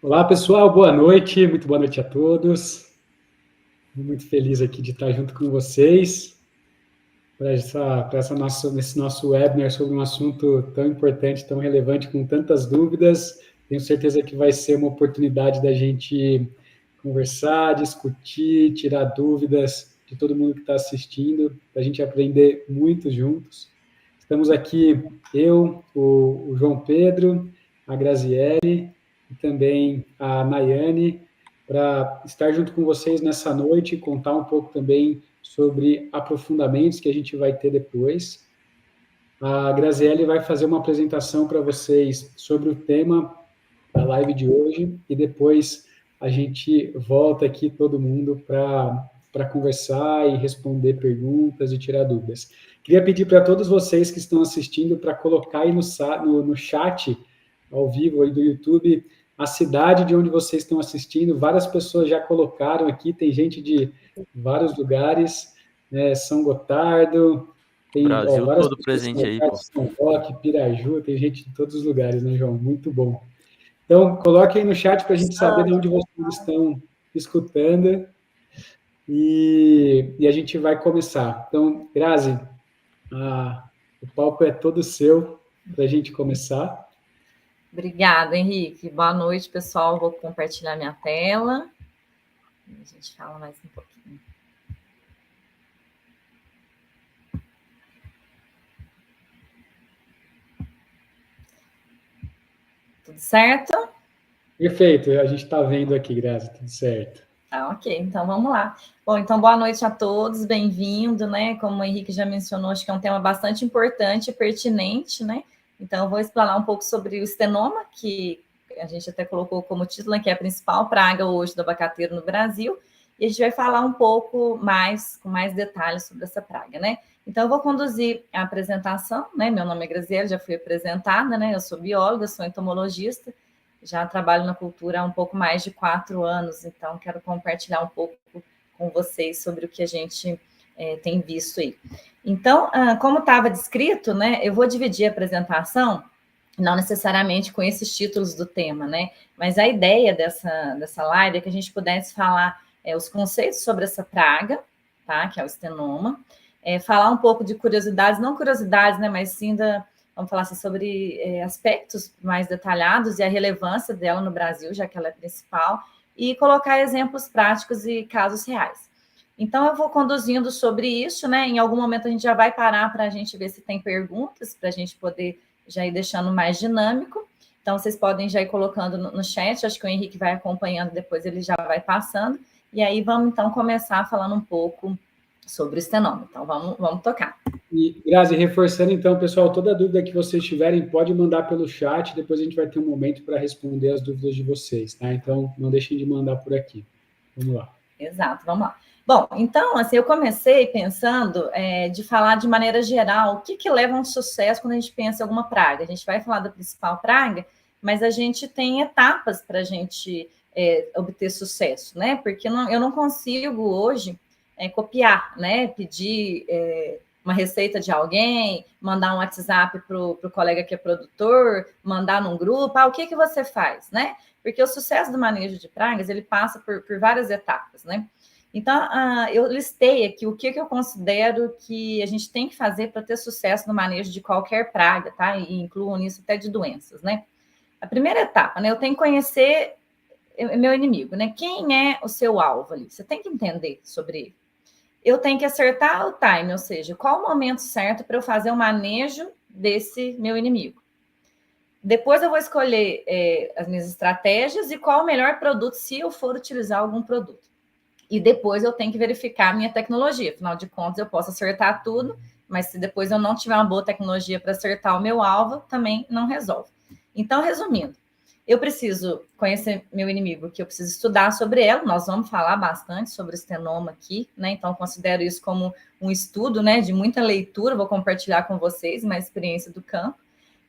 Olá, pessoal, boa noite, muito boa noite a todos. Muito feliz aqui de estar junto com vocês nesse nosso webinar sobre um assunto tão importante, tão relevante, com tantas dúvidas. Tenho certeza que vai ser uma oportunidade da gente conversar, discutir, tirar dúvidas de todo mundo que está assistindo, para a gente aprender muito juntos. Estamos aqui, o João Pedro, a Graziele, e também a Nayane, para estar junto com vocês nessa noite e contar um pouco também sobre aprofundamentos que a gente vai ter depois. A Graziele vai fazer uma apresentação para vocês sobre o tema da live de hoje e depois a gente volta aqui todo mundo para conversar e responder perguntas e tirar dúvidas. Queria pedir para todos vocês que estão assistindo para colocar aí no chat ao vivo aí do YouTube a cidade de onde vocês estão assistindo. Várias pessoas já colocaram aqui, tem gente de vários lugares, né? São Gotardo, tem Brasil várias todo pessoas presente aí, pô. São Roque, Piraju, tem gente de todos os lugares, né, João? Muito bom. Então, coloque aí no chat para a gente saber de onde vocês estão escutando e a gente vai começar. Então, Grazi, o palco é todo seu para a gente começar. Obrigada, Henrique. Boa noite, pessoal. Vou compartilhar minha tela. A gente fala mais um pouquinho. Tudo certo? Perfeito, a gente está vendo aqui, Grazi, tudo certo. Tá, ok, então vamos lá. Bom, então boa noite a todos, bem-vindo, né? Como o Henrique já mencionou, acho que é um tema bastante importante e pertinente, né? Então eu vou explanar um pouco sobre o estenoma, que a gente até colocou como título, que é a principal praga hoje do abacateiro no Brasil, e a gente vai falar um pouco mais, com mais detalhes sobre essa praga, né? Então eu vou conduzir a apresentação, né? Meu nome é Graziele, já fui apresentada, né? Eu sou bióloga, sou entomologista, já trabalho na cultura há um pouco mais de 4 anos, então quero compartilhar um pouco com vocês sobre o que a gente tem visto aí. Então, como estava descrito, né, eu vou dividir a apresentação, não necessariamente com esses títulos do tema, né, mas a ideia dessa live é que a gente pudesse falar os conceitos sobre essa praga, tá, que é o estenoma, falar um pouco de curiosidades, não curiosidades, né, mas sim vamos falar assim, sobre aspectos mais detalhados e a relevância dela no Brasil, já que ela é principal, e colocar exemplos práticos e casos reais. Então, eu vou conduzindo sobre isso, né? Em algum momento a gente já vai parar para a gente ver se tem perguntas, para a gente poder já ir deixando mais dinâmico. Então, vocês podem já ir colocando no chat, acho que o Henrique vai acompanhando, depois ele já vai passando. E aí, vamos então começar falando um pouco sobre o estenoma. Então, vamos tocar. E, Grazi, reforçando então, pessoal, toda dúvida que vocês tiverem, pode mandar pelo chat, depois a gente vai ter um momento para responder as dúvidas de vocês, tá? Então, não deixem de mandar por aqui. Vamos lá. Exato, vamos lá. Bom, então, assim, eu comecei pensando de falar de maneira geral o que leva a um sucesso quando a gente pensa em alguma praga. A gente vai falar da principal praga, mas a gente tem etapas para a gente obter sucesso, né? Porque eu não consigo hoje copiar, né? Pedir uma receita de alguém, mandar um WhatsApp para o colega que é produtor, mandar num grupo, o que você faz, né? Porque o sucesso do manejo de pragas, ele passa por várias etapas, né? Então, eu listei aqui o que eu considero que a gente tem que fazer para ter sucesso no manejo de qualquer praga, tá? E incluo nisso até de doenças, né? A primeira etapa, né? Eu tenho que conhecer meu inimigo, né? Quem é o seu alvo ali? Você tem que entender sobre ele. Eu tenho que acertar o time, ou seja, qual o momento certo para eu fazer o manejo desse meu inimigo. Depois eu vou escolher as minhas estratégias e qual o melhor produto se eu for utilizar algum produto. E depois eu tenho que verificar a minha tecnologia. Afinal de contas, eu posso acertar tudo, mas se depois eu não tiver uma boa tecnologia para acertar o meu alvo, também não resolve. Então, resumindo, eu preciso conhecer meu inimigo, que eu preciso estudar sobre ela. Nós vamos falar bastante sobre o estenoma aqui, né? Então, considero isso como um estudo, né, de muita leitura. Vou compartilhar com vocês uma experiência do campo.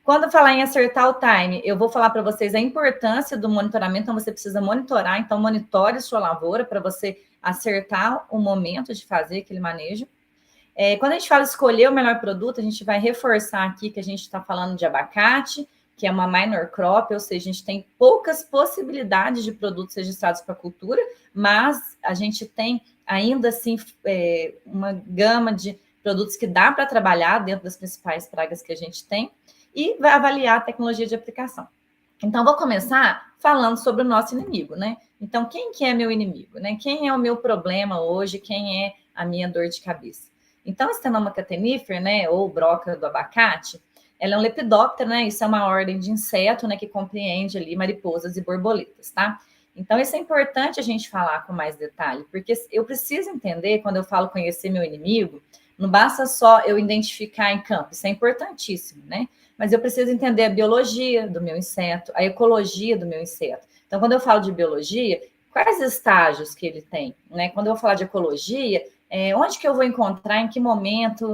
Quando eu falar em acertar o time, eu vou falar para vocês a importância do monitoramento. Então, você precisa monitorar. Então, monitore sua lavoura para você acertar o momento de fazer aquele manejo. Quando a gente fala escolher o melhor produto, a gente vai reforçar aqui que a gente está falando de abacate, que é uma minor crop, ou seja, a gente tem poucas possibilidades de produtos registrados para cultura, mas a gente tem ainda assim uma gama de produtos que dá para trabalhar dentro das principais pragas que a gente tem, e vai avaliar a tecnologia de aplicação. Então, vou começar falando sobre o nosso inimigo, né? Então, quem que é meu inimigo, né? Quem é o meu problema hoje? Quem é a minha dor de cabeça? Então, a Stenoma catenifera, né, ou broca do abacate, ela é um lepidóptero, né? Isso é uma ordem de inseto, né, que compreende ali mariposas e borboletas, tá? Então, isso é importante a gente falar com mais detalhe, porque eu preciso entender, quando eu falo conhecer meu inimigo, não basta só eu identificar em campo, isso é importantíssimo, né? Mas eu preciso entender a biologia do meu inseto, a ecologia do meu inseto. Então, quando eu falo de biologia, quais estágios que ele tem, né? Quando eu falar de ecologia, onde que eu vou encontrar, em que momento,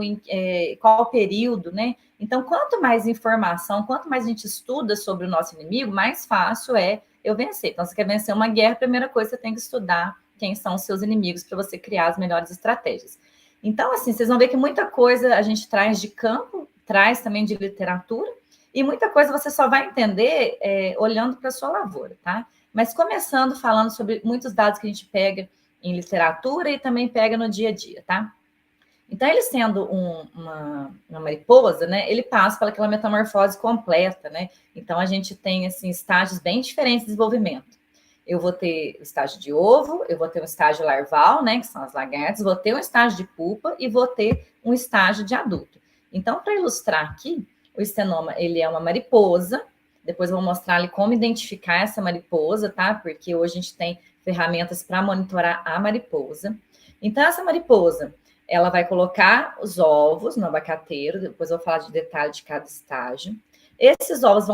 qual período, né? Então, quanto mais informação, quanto mais a gente estuda sobre o nosso inimigo, mais fácil é eu vencer. Então, você quer vencer uma guerra, a primeira coisa, você tem que estudar quem são os seus inimigos para você criar as melhores estratégias. Então, assim, vocês vão ver que muita coisa a gente traz de campo, traz também de literatura, e muita coisa você só vai entender olhando para a sua lavoura, tá? Mas começando falando sobre muitos dados que a gente pega em literatura e também pega no dia a dia, tá? Então, ele sendo uma mariposa, né, ele passa pelaquela metamorfose completa, né? Então, a gente tem, assim, estágios bem diferentes de desenvolvimento. Eu vou ter o estágio de ovo, eu vou ter um estágio larval, né, que são as lagartas, vou ter um estágio de pupa e vou ter um estágio de adulto. Então, para ilustrar aqui, o estenoma, ele é uma mariposa. Depois eu vou mostrar ali como identificar essa mariposa, tá? Porque hoje a gente tem ferramentas para monitorar a mariposa. Então, essa mariposa, ela vai colocar os ovos no abacateiro, depois eu vou falar de detalhe de cada estágio. Esses ovos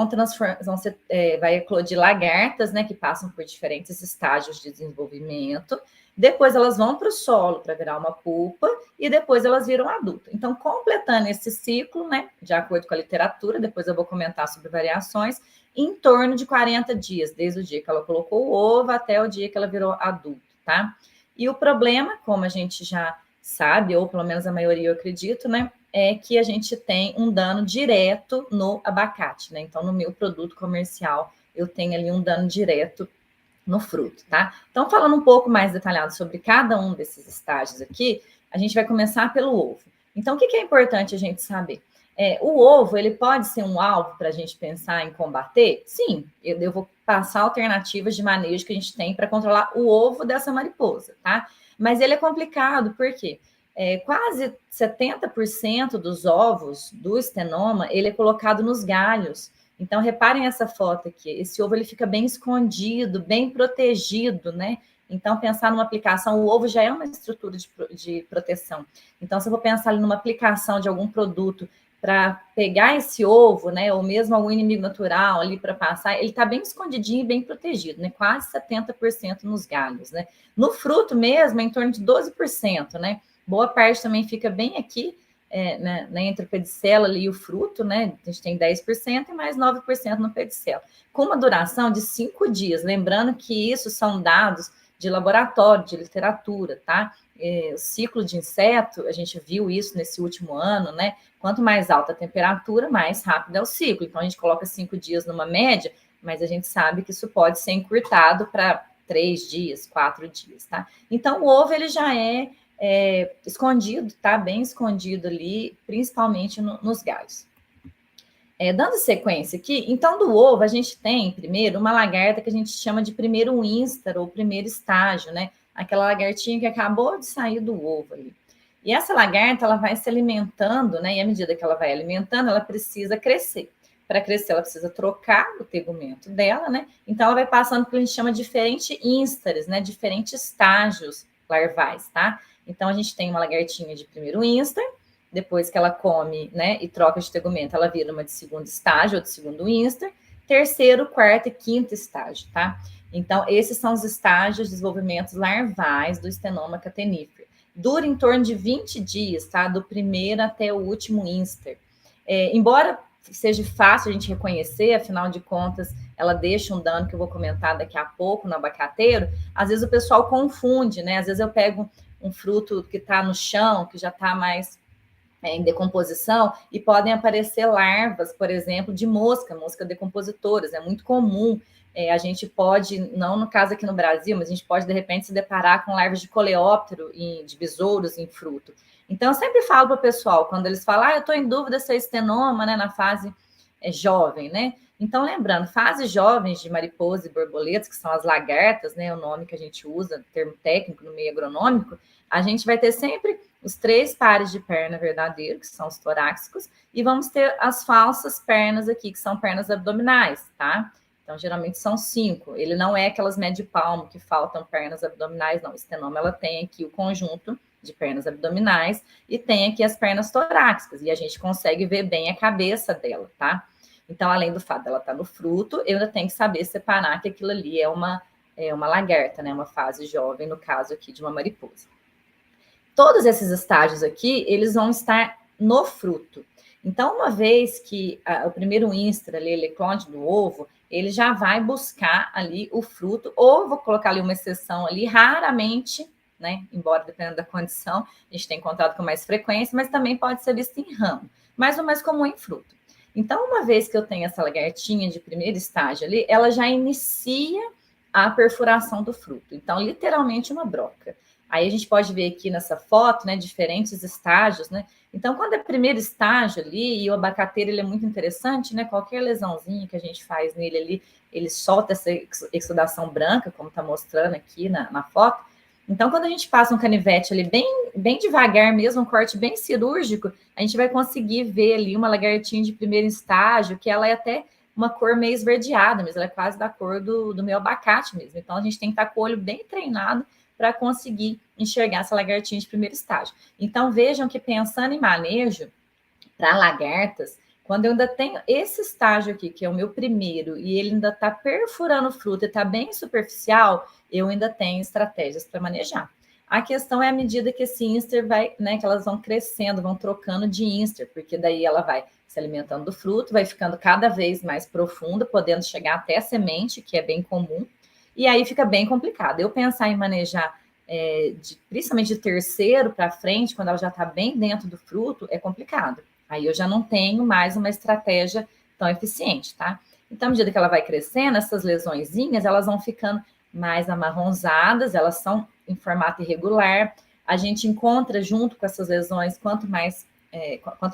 vai eclodir lagartas, né, que passam por diferentes estágios de desenvolvimento. Depois elas vão para o solo para virar uma pupa e depois elas viram adulto. Então, completando esse ciclo, né, de acordo com a literatura, depois eu vou comentar sobre variações, em torno de 40 dias, desde o dia que ela colocou o ovo até o dia que ela virou adulto, tá? E o problema, como a gente já sabe, ou pelo menos a maioria eu acredito, né, é que a gente tem um dano direto no abacate, né? Então, no meu produto comercial, eu tenho ali um dano direto no fruto, tá? Então, falando um pouco mais detalhado sobre cada um desses estágios aqui, a gente vai começar pelo ovo. Então, o que é importante a gente saber? O ovo, ele pode ser um alvo para a gente pensar em combater? Sim, eu vou passar alternativas de manejo que a gente tem para controlar o ovo dessa mariposa, tá? Mas ele é complicado, por quê? Quase 70% dos ovos do estenoma, ele é colocado nos galhos. Então, reparem essa foto aqui. Esse ovo, ele fica bem escondido, bem protegido, né? Então, pensar numa aplicação, o ovo já é uma estrutura de proteção. Então, se eu vou pensar ali numa aplicação de algum produto para pegar esse ovo, né? Ou mesmo algum inimigo natural ali para passar, ele está bem escondidinho e bem protegido, né? Quase 70% nos galhos, né? No fruto mesmo, é em torno de 12%, né? Boa parte também fica bem aqui, né, entre o pedicelo ali e o fruto, né? A gente tem 10% e mais 9% no pedicelo. Com uma duração de 5 dias. Lembrando que isso são dados de laboratório, de literatura, tá? O ciclo de inseto, a gente viu isso nesse último ano, né? Quanto mais alta a temperatura, mais rápido é o ciclo. Então, a gente coloca 5 dias numa média, mas a gente sabe que isso pode ser encurtado para 3 dias, 4 dias, tá? Então, o ovo, ele já é escondido, tá? Bem escondido ali, principalmente nos galhos. Dando sequência aqui, então, do ovo, a gente tem, primeiro, uma lagarta que a gente chama de primeiro instar, ou primeiro estágio, né? Aquela lagartinha que acabou de sair do ovo ali. E essa lagarta, ela vai se alimentando, né? E à medida que ela vai alimentando, ela precisa crescer. Para crescer, ela precisa trocar o tegumento dela, né? Então, ela vai passando pelo que a gente chama de diferentes instares, né? Diferentes estágios larvais, tá? Então, a gente tem uma lagartinha de primeiro instar, depois que ela come, né, e troca de tegumento, ela vira uma de segundo estágio ou de segundo instar, terceiro, quarto e quinto estágio, tá? Então, esses são os estágios de desenvolvimento larvais do Stenoma catenifera. Dura em torno de 20 dias, tá? Do primeiro até o último instar. Embora seja fácil a gente reconhecer, afinal de contas, ela deixa um dano que eu vou comentar daqui a pouco no abacateiro, às vezes o pessoal confunde, né? Às vezes eu pego um fruto que está no chão, que já está mais em decomposição, e podem aparecer larvas, por exemplo, de mosca decompositoras. É muito comum. A gente pode, não no caso aqui no Brasil, mas a gente pode, de repente, se deparar com larvas de coleóptero, de besouros em fruto. Então, eu sempre falo para o pessoal, quando eles falam, eu estou em dúvida se é estenoma, né, na fase jovem, né? Então, lembrando, fases jovens de mariposa e borboletas, que são as lagartas, né, o nome que a gente usa, termo técnico no meio agronômico, a gente vai ter sempre os 3 pares de perna verdadeiro, que são os torácicos, e vamos ter as falsas pernas aqui, que são pernas abdominais, tá? Então, geralmente são 5. Ele não é aquelas médio palmo que faltam pernas abdominais, não. O estenoma, ela tem aqui o conjunto de pernas abdominais e tem aqui as pernas torácicas, e a gente consegue ver bem a cabeça dela, tá? Então, além do fato dela estar no fruto, eu ainda tenho que saber separar que aquilo ali é uma lagarta, né? Uma fase jovem, no caso aqui de uma mariposa. Todos esses estágios aqui, eles vão estar no fruto. Então, uma vez que o primeiro instra ali, ele eclode do ovo, ele já vai buscar ali o fruto, ou vou colocar ali uma exceção ali, raramente, né? Embora dependendo da condição, a gente tem encontrado com mais frequência, mas também pode ser visto em ramo, mas o mais comum é em fruto. Então, uma vez que eu tenho essa lagartinha de primeiro estágio ali, ela já inicia a perfuração do fruto. Então, literalmente uma broca. Aí a gente pode ver aqui nessa foto, né, diferentes estágios, né? Então, quando é primeiro estágio ali, e o abacateiro ele é muito interessante, né? Qualquer lesãozinha que a gente faz nele ali, ele solta essa exudação branca, como está mostrando aqui na foto. Então, quando a gente passa um canivete ali bem devagar mesmo, um corte bem cirúrgico, a gente vai conseguir ver ali uma lagartinha de primeiro estágio, que ela é até uma cor meio esverdeada, mas ela é quase da cor do meu abacate mesmo. Então, a gente tem que estar com o olho bem treinado para conseguir enxergar essa lagartinha de primeiro estágio. Então, vejam que pensando em manejo para lagartas, quando eu ainda tenho esse estágio aqui, que é o meu primeiro, e ele ainda está perfurando o fruto e está bem superficial, eu ainda tenho estratégias para manejar. A questão é à medida que esse íster vai, né, que elas vão crescendo, vão trocando de íster, porque daí ela vai se alimentando do fruto, vai ficando cada vez mais profunda, podendo chegar até a semente, que é bem comum, e aí fica bem complicado. Eu pensar em manejar, principalmente de terceiro para frente, quando ela já está bem dentro do fruto, é complicado. Aí eu já não tenho mais uma estratégia tão eficiente, tá? Então, à medida que ela vai crescendo, essas lesõezinhas, elas vão ficando mais amarronzadas, elas são em formato irregular. A gente encontra junto com essas lesões, quanto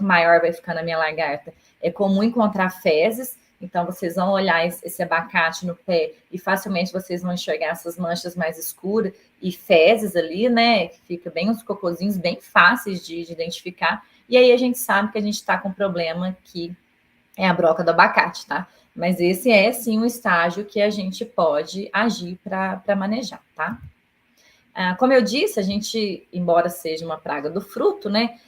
maior vai ficando a minha lagarta, é comum encontrar fezes. Então, vocês vão olhar esse abacate no pé e facilmente vocês vão enxergar essas manchas mais escuras e fezes ali, né? Que fica bem uns cocôzinhos bem fáceis de identificar. E aí a gente sabe que a gente está com um problema que é a broca do abacate, tá? Mas esse é, sim, um estágio que a gente pode agir para manejar, tá? Como eu disse, a gente, embora seja uma praga do fruto, né?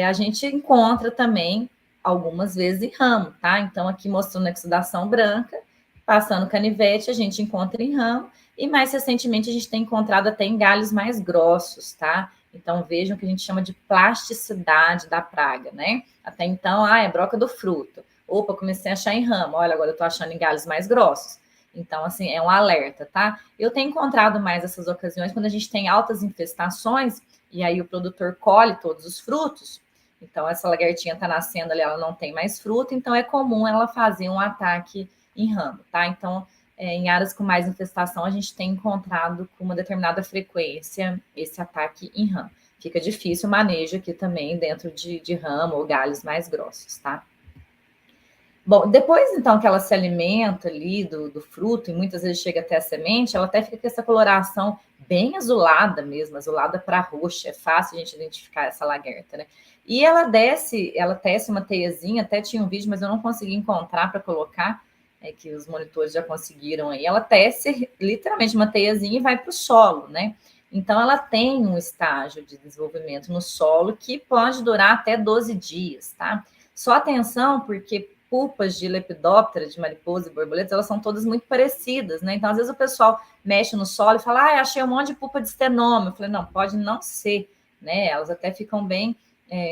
A gente encontra também algumas vezes em ramo, tá? Então, aqui mostrando a exudação branca, passando canivete, a gente encontra em ramo, e mais recentemente a gente tem encontrado até em galhos mais grossos, tá? Então, vejam que a gente chama de plasticidade da praga, né? Até então, é broca do fruto. Opa, comecei a achar em ramo, olha, agora eu tô achando em galhos mais grossos. Então, assim, é um alerta, tá? Eu tenho encontrado mais essas ocasiões quando a gente tem altas infestações, e aí o produtor colhe todos os frutos. Então, essa lagartinha está nascendo ali, ela não tem mais fruto, então é comum ela fazer um ataque em ramo, tá? Então, em áreas com mais infestação, a gente tem encontrado com uma determinada frequência esse ataque em ramo. Fica difícil o manejo aqui também dentro de ramo ou galhos mais grossos, tá? Bom, depois, então, que ela se alimenta ali do fruto, e muitas vezes chega até a semente, ela até fica com essa coloração bem azulada mesmo, azulada para roxa. É fácil a gente identificar essa lagarta, né? E ela tece uma teiazinha, até tinha um vídeo, mas eu não consegui encontrar para colocar, que os monitores já conseguiram aí. Ela tece literalmente uma teiazinha e vai para o solo, né? Então, ela tem um estágio de desenvolvimento no solo que pode durar até 12 dias, tá? Só atenção, porque pulpas de lepidóptera, de mariposa e borboletas, elas são todas muito parecidas, né? Então, às vezes o pessoal mexe no solo e fala, achei um monte de pulpa de estenoma. Eu falei, não, pode não ser, né? Elas até ficam bem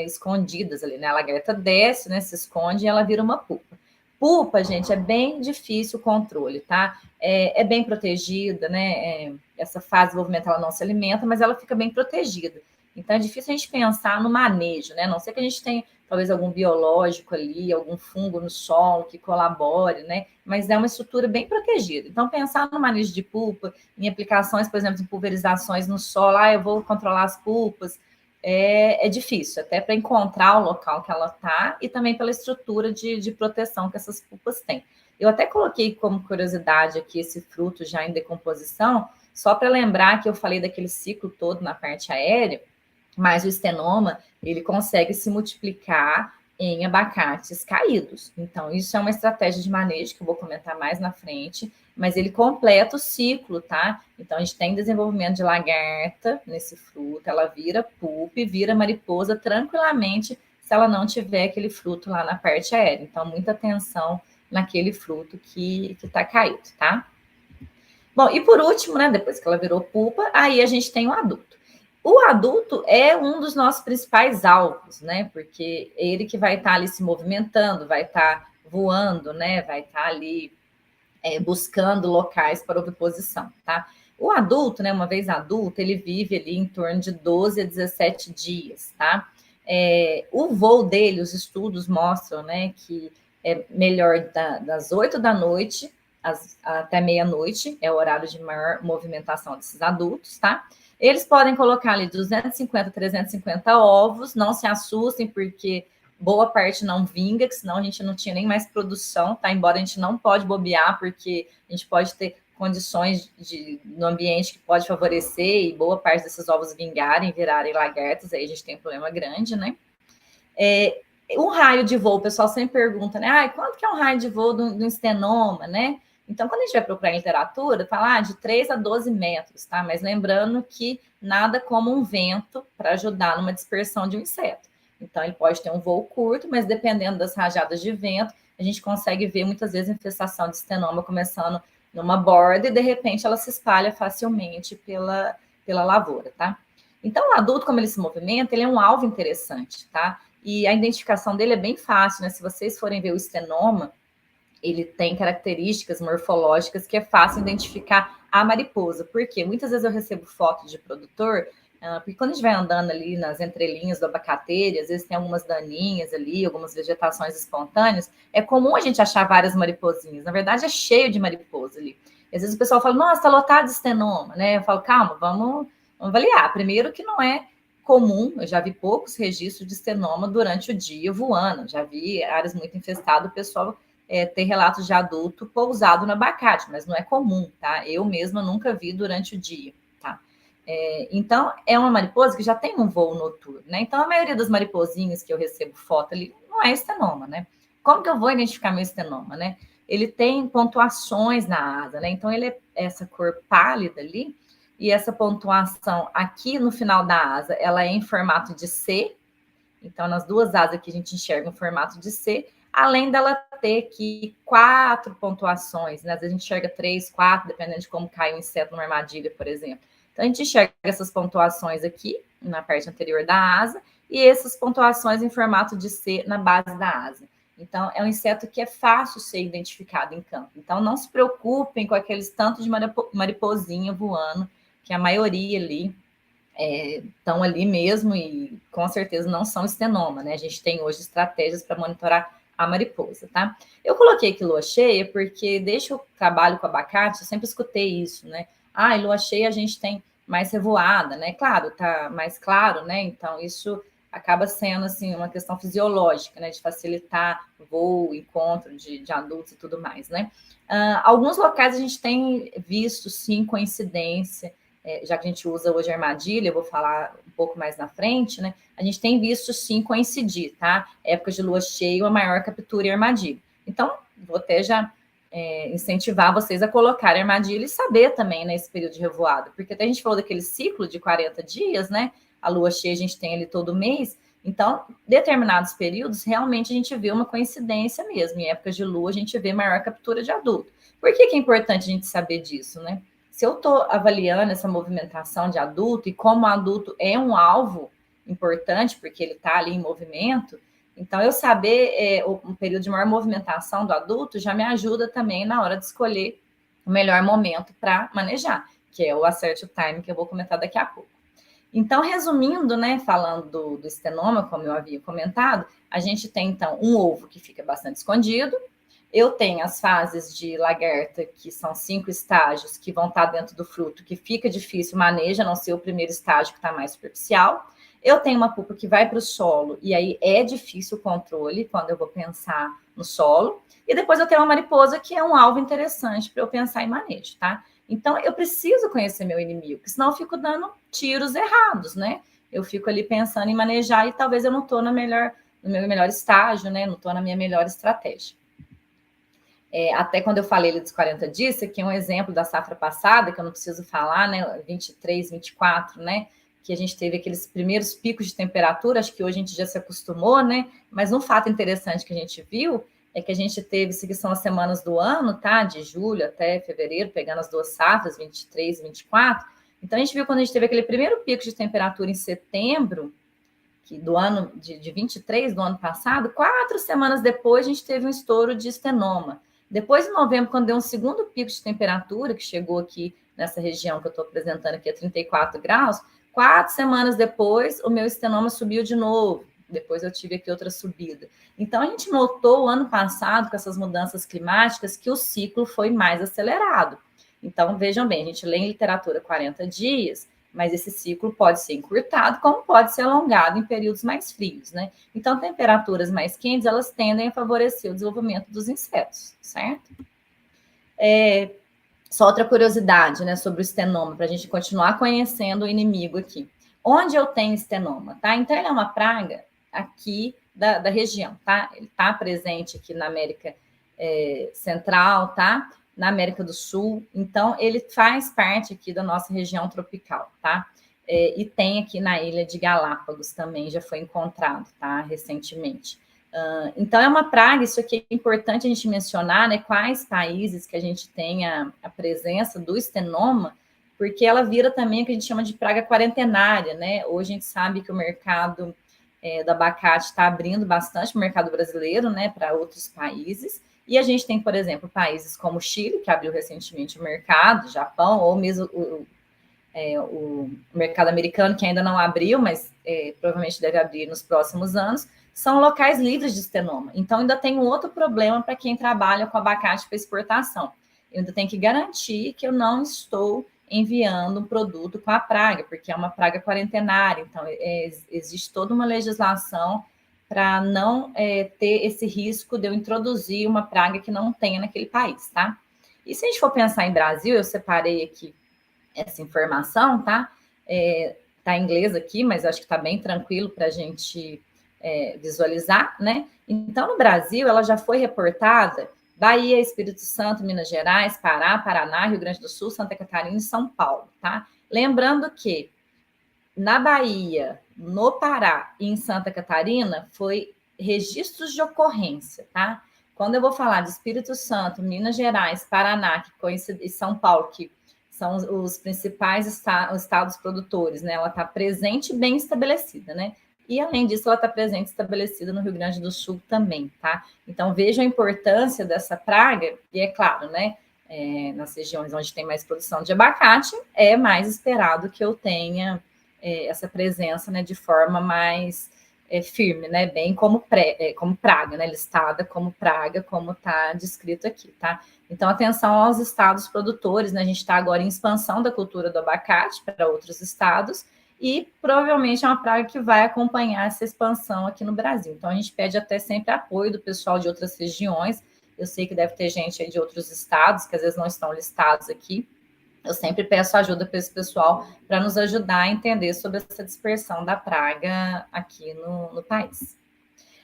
escondidas ali, né? A lagarta desce, né? Se esconde e ela vira uma pulpa. Pulpa, gente, é bem difícil o controle, tá? É bem protegida, né? Essa fase desenvolvimental ela não se alimenta, mas ela fica bem protegida. Então, é difícil a gente pensar no manejo, né? A não ser que a gente tenha, talvez, algum biológico ali, algum fungo no solo que colabore, né? Mas é uma estrutura bem protegida. Então, pensar no manejo de pulpa, em aplicações, por exemplo, em pulverizações no solo, eu vou controlar as pulpas, é difícil, até para encontrar o local que ela está e também pela estrutura de proteção que essas pulpas têm. Eu até coloquei como curiosidade aqui esse fruto já em decomposição, só para lembrar que eu falei daquele ciclo todo na parte aérea, mas o estenoma, ele consegue se multiplicar em abacates caídos. Então, isso é uma estratégia de manejo que eu vou comentar mais na frente, mas ele completa o ciclo, tá? Então, a gente tem desenvolvimento de lagarta nesse fruto, ela vira pupa e vira mariposa tranquilamente se ela não tiver aquele fruto lá na parte aérea. Então, muita atenção naquele fruto que está caído, tá? Bom, e por último, né, depois que ela virou pupa, aí a gente tem o adulto. O adulto é um dos nossos principais alvos, né? Porque é ele que vai estar ali se movimentando, vai estar voando, né? Vai estar ali buscando locais para oviposição, tá? O adulto, né? Uma vez adulto, ele vive ali em torno de 12 a 17 dias, tá? O voo dele, os estudos mostram, né, que é melhor das 8 da noite até meia-noite, é o horário de maior movimentação desses adultos, tá? Eles podem colocar ali 250, 350 ovos, não se assustem, porque boa parte não vinga, que senão a gente não tinha nem mais produção, tá? Embora a gente não pode bobear, porque a gente pode ter condições no ambiente que pode favorecer e boa parte desses ovos vingarem, virarem lagartas, aí a gente tem um problema grande, né? O raio de voo, o pessoal sempre pergunta, né? Quanto que é um raio de voo do estenoma, né? Então, quando a gente vai procurar em literatura, fala de 3 a 12 metros, tá? Mas lembrando que nada como um vento para ajudar numa dispersão de um inseto. Então, ele pode ter um voo curto, mas dependendo das rajadas de vento, a gente consegue ver muitas vezes infestação de estenoma começando numa borda e, de repente, ela se espalha facilmente pela lavoura, tá? Então, o adulto, como ele se movimenta, ele é um alvo interessante, tá? E a identificação dele é bem fácil, né? Se vocês forem ver o estenoma, ele tem características morfológicas que é fácil identificar a mariposa. Por quê? Muitas vezes eu recebo foto de produtor, porque quando a gente vai andando ali nas entrelinhas do abacateiro, às vezes tem algumas daninhas ali, algumas vegetações espontâneas, é comum a gente achar várias mariposinhas. Na verdade, é cheio de mariposa ali. E às vezes o pessoal fala, nossa, está lotado de estenoma, né? Eu falo, calma, vamos avaliar. Primeiro que não é comum, eu já vi poucos registros de estenoma durante o dia voando, já vi áreas muito infestadas, o pessoal ter relatos de adulto pousado no abacate, mas não é comum, tá? Eu mesma nunca vi durante o dia, tá? Então, é uma mariposa que já tem um voo noturno, né? Então, a maioria das mariposinhas que eu recebo foto ali não é estenoma, né? Como que eu vou identificar meu estenoma, né? Ele tem pontuações na asa, né? Então, ele é essa cor pálida ali, e essa pontuação aqui no final da asa, ela é em formato de C. Então, nas duas asas aqui a gente enxerga um formato de C, além dela ter aqui 4 pontuações, né? Às vezes a gente enxerga 3, 4, dependendo de como cai um inseto numa armadilha, por exemplo. Então, a gente enxerga essas pontuações aqui, na parte anterior da asa, e essas pontuações em formato de C na base da asa. Então, é um inseto que é fácil ser identificado em campo. Então, não se preocupem com aqueles tantos de mariposinha voando, que a maioria ali estão ali mesmo e com certeza não são estenoma, né? A gente tem hoje estratégias para monitorar a mariposa, tá? Eu coloquei aqui lua cheia porque desde que eu trabalho com abacate, eu sempre escutei isso, né? Lua cheia a gente tem mais revoada, né? Claro, tá mais claro, né? Então isso acaba sendo, assim, uma questão fisiológica, né? De facilitar voo, encontro de adultos e tudo mais, né? Alguns locais a gente tem visto, sim, coincidência, já que a gente usa hoje armadilha, eu vou falar um pouco mais na frente, né? A gente tem visto sim coincidir, tá? Época de lua cheia, a maior captura e armadilha. Então, vou até já incentivar vocês a colocar armadilha e saber também nesse período de revoada, porque até a gente falou daquele ciclo de 40 dias, né? A lua cheia a gente tem ali todo mês, então, determinados períodos, realmente a gente vê uma coincidência mesmo. Em épocas de lua, a gente vê maior captura de adulto. Por que é importante a gente saber disso, né? Se eu estou avaliando essa movimentação de adulto e como o adulto é um alvo importante, porque ele está ali em movimento, então eu saber um período de maior movimentação do adulto já me ajuda também na hora de escolher o melhor momento para manejar, que é o assert time, que eu vou comentar daqui a pouco. Então, resumindo, né, falando do estenoma, como eu havia comentado, a gente tem, então, um ovo que fica bastante escondido. Eu tenho as fases de lagarta, que são 5 estágios, que vão estar dentro do fruto, que fica difícil o manejo, a não ser o primeiro estágio, que está mais superficial. Eu tenho uma pupa que vai para o solo, e aí é difícil o controle, quando eu vou pensar no solo. E depois eu tenho uma mariposa, que é um alvo interessante para eu pensar em manejo, tá? Então, eu preciso conhecer meu inimigo, porque senão eu fico dando tiros errados, né? Eu fico ali pensando em manejar e talvez eu não estou no meu melhor estágio, né? Não estou na minha melhor estratégia. Até quando eu falei dos 40 dias, isso aqui é um exemplo da safra passada, que eu não preciso falar, né? 23, 24, né? Que a gente teve aqueles primeiros picos de temperatura, acho que hoje a gente já se acostumou, né? Mas um fato interessante que a gente viu é que a gente teve, isso que são as semanas do ano, tá? De julho até fevereiro, pegando as duas safras, 23 e 24. Então, a gente viu quando a gente teve aquele primeiro pico de temperatura em setembro, que do ano de 23, do ano passado, 4 semanas depois a gente teve um estouro de estenoma. Depois, em novembro, quando deu um segundo pico de temperatura, que chegou aqui nessa região que eu estou apresentando aqui a 34 graus, 4 semanas depois, o meu estenoma subiu de novo. Depois eu tive aqui outra subida. Então, a gente notou o ano passado, com essas mudanças climáticas, que o ciclo foi mais acelerado. Então, vejam bem, a gente lê em literatura 40 dias, mas esse ciclo pode ser encurtado, como pode ser alongado em períodos mais frios, né? Então, temperaturas mais quentes, elas tendem a favorecer o desenvolvimento dos insetos, certo? Só outra curiosidade, né, sobre o estenoma, para a gente continuar conhecendo o inimigo aqui. Onde eu tenho estenoma, tá? Então, ele é uma praga aqui da região, tá? Ele está presente aqui na América Central, tá? Na América do Sul. Então, ele faz parte aqui da nossa região tropical, tá? E tem aqui na ilha de Galápagos também, já foi encontrado, tá? Recentemente. Então, é uma praga, isso aqui é importante a gente mencionar, né? Quais países que a gente tem a presença do estenoma, porque ela vira também o que a gente chama de praga quarentenária, né? Hoje a gente sabe que o mercado do abacate está abrindo bastante o mercado brasileiro, né? Para outros países. E a gente tem, por exemplo, países como o Chile, que abriu recentemente o mercado, Japão, ou mesmo o mercado americano, que ainda não abriu, mas provavelmente deve abrir nos próximos anos, são locais livres de estenoma. Então, ainda tem um outro problema para quem trabalha com abacate para exportação. Eu ainda tenho que garantir que eu não estou enviando um produto com a praga, porque é uma praga quarentenária. Então, existe toda uma legislação para não ter esse risco de eu introduzir uma praga que não tenha naquele país, tá? E se a gente for pensar em Brasil, eu separei aqui essa informação, tá? Tá em inglês aqui, mas acho que tá bem tranquilo para a gente visualizar, né? Então, no Brasil, ela já foi reportada Bahia, Espírito Santo, Minas Gerais, Pará, Paraná, Rio Grande do Sul, Santa Catarina e São Paulo, tá? Lembrando que na Bahia, no Pará e em Santa Catarina, foi registros de ocorrência, tá? Quando eu vou falar de Espírito Santo, Minas Gerais, Paraná e São Paulo, que são os principais estados produtores, né? Ela está presente e bem estabelecida, né? E, além disso, ela está presente e estabelecida no Rio Grande do Sul também, tá? Então, veja a importância dessa praga, e é claro, né? Nas regiões onde tem mais produção de abacate, é mais esperado que eu tenha essa presença, né, de forma mais firme, né, bem como praga, né, listada como praga, como está descrito aqui, tá? Então, atenção aos estados produtores, né, a gente está agora em expansão da cultura do abacate para outros estados e provavelmente é uma praga que vai acompanhar essa expansão aqui no Brasil. Então, a gente pede até sempre apoio do pessoal de outras regiões. Eu sei que deve ter gente aí de outros estados que às vezes não estão listados aqui. Eu sempre peço ajuda para esse pessoal para nos ajudar a entender sobre essa dispersão da praga aqui no país.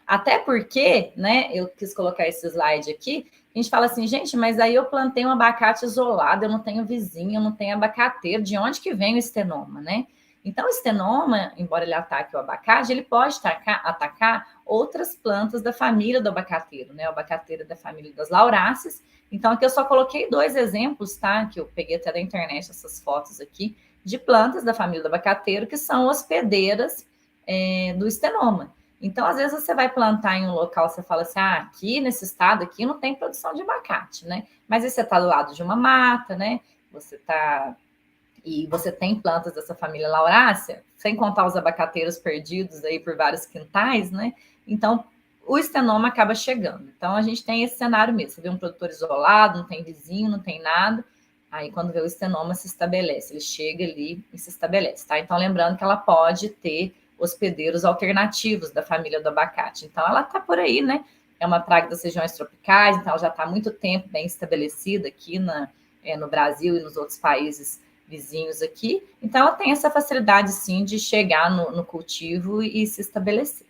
Até porque, né, eu quis colocar esse slide aqui, a gente fala assim, gente, mas aí eu plantei um abacate isolado, eu não tenho vizinho, eu não tenho abacateiro, de onde que vem o estenoma, né? Então, o estenoma, embora ele ataque o abacate, ele pode atacar outras plantas da família do abacateiro, né? O abacateiro da família das lauráceas. Então, aqui eu só coloquei 2 exemplos, tá? Que eu peguei até da internet essas fotos aqui, de plantas da família do abacateiro que são hospedeiras do estenoma. Então, às vezes, você vai plantar em um local, você fala assim, aqui nesse estado aqui não tem produção de abacate, né? Mas aí você está do lado de uma mata, né? Você está e você tem plantas dessa família laurácea, sem contar os abacateiros perdidos aí por vários quintais, né? Então, o estenoma acaba chegando. Então, a gente tem esse cenário mesmo. Você vê um produtor isolado, não tem vizinho, não tem nada. Aí, quando vê o estenoma, se estabelece. Ele chega ali e se estabelece, tá? Então, lembrando que ela pode ter hospedeiros alternativos da família do abacate. Então, ela tá por aí, né? É uma praga das regiões tropicais, então ela já está há muito tempo bem estabelecida aqui no Brasil e nos outros países vizinhos aqui. Então, ela tem essa facilidade, sim, de chegar no cultivo e se estabelecer.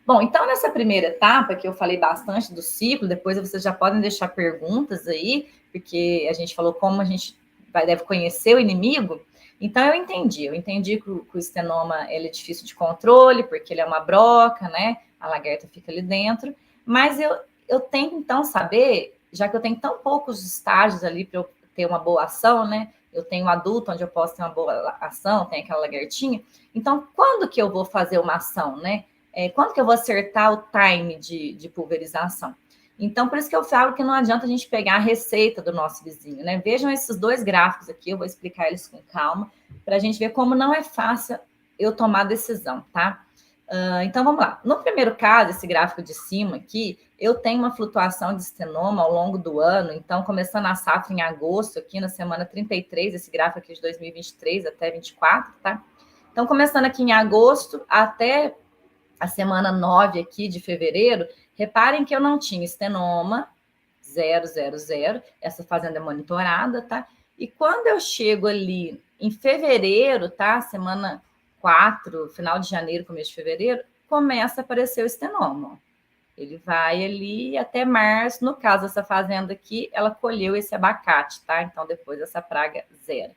Bom, então, nessa primeira etapa, que eu falei bastante do ciclo, depois vocês já podem deixar perguntas aí, porque a gente falou como a gente deve conhecer o inimigo. Então, eu entendi que o estenoma ele é difícil de controle, porque ele é uma broca, né? A lagarta fica ali dentro. Mas eu tenho, então, saber, já que eu tenho tão poucos estágios ali para eu ter uma boa ação, né? Eu tenho um adulto onde eu posso ter uma boa ação, tem aquela lagartinha. Então, quando que eu vou fazer uma ação, né? Quando que eu vou acertar o time de pulverização? Então, por isso que eu falo que não adianta a gente pegar a receita do nosso vizinho, né? Vejam esses dois gráficos aqui, eu vou explicar eles com calma, para a gente ver como não é fácil eu tomar decisão, tá? Então, vamos lá. No primeiro caso, esse gráfico de cima aqui, eu tenho uma flutuação de estenoma ao longo do ano, então, começando a safra em agosto, aqui na semana 33, esse gráfico aqui de 2023 até 24, tá? Então, começando aqui em agosto até a semana 9 aqui de fevereiro, reparem que eu não tinha estenoma, 000, essa fazenda é monitorada, tá? E quando eu chego ali em fevereiro, tá? Semana 4, final de janeiro, começo de fevereiro, começa a aparecer o estenoma. Ele vai ali até março. No caso dessa fazenda aqui, ela colheu esse abacate, tá? Então, depois essa praga zero.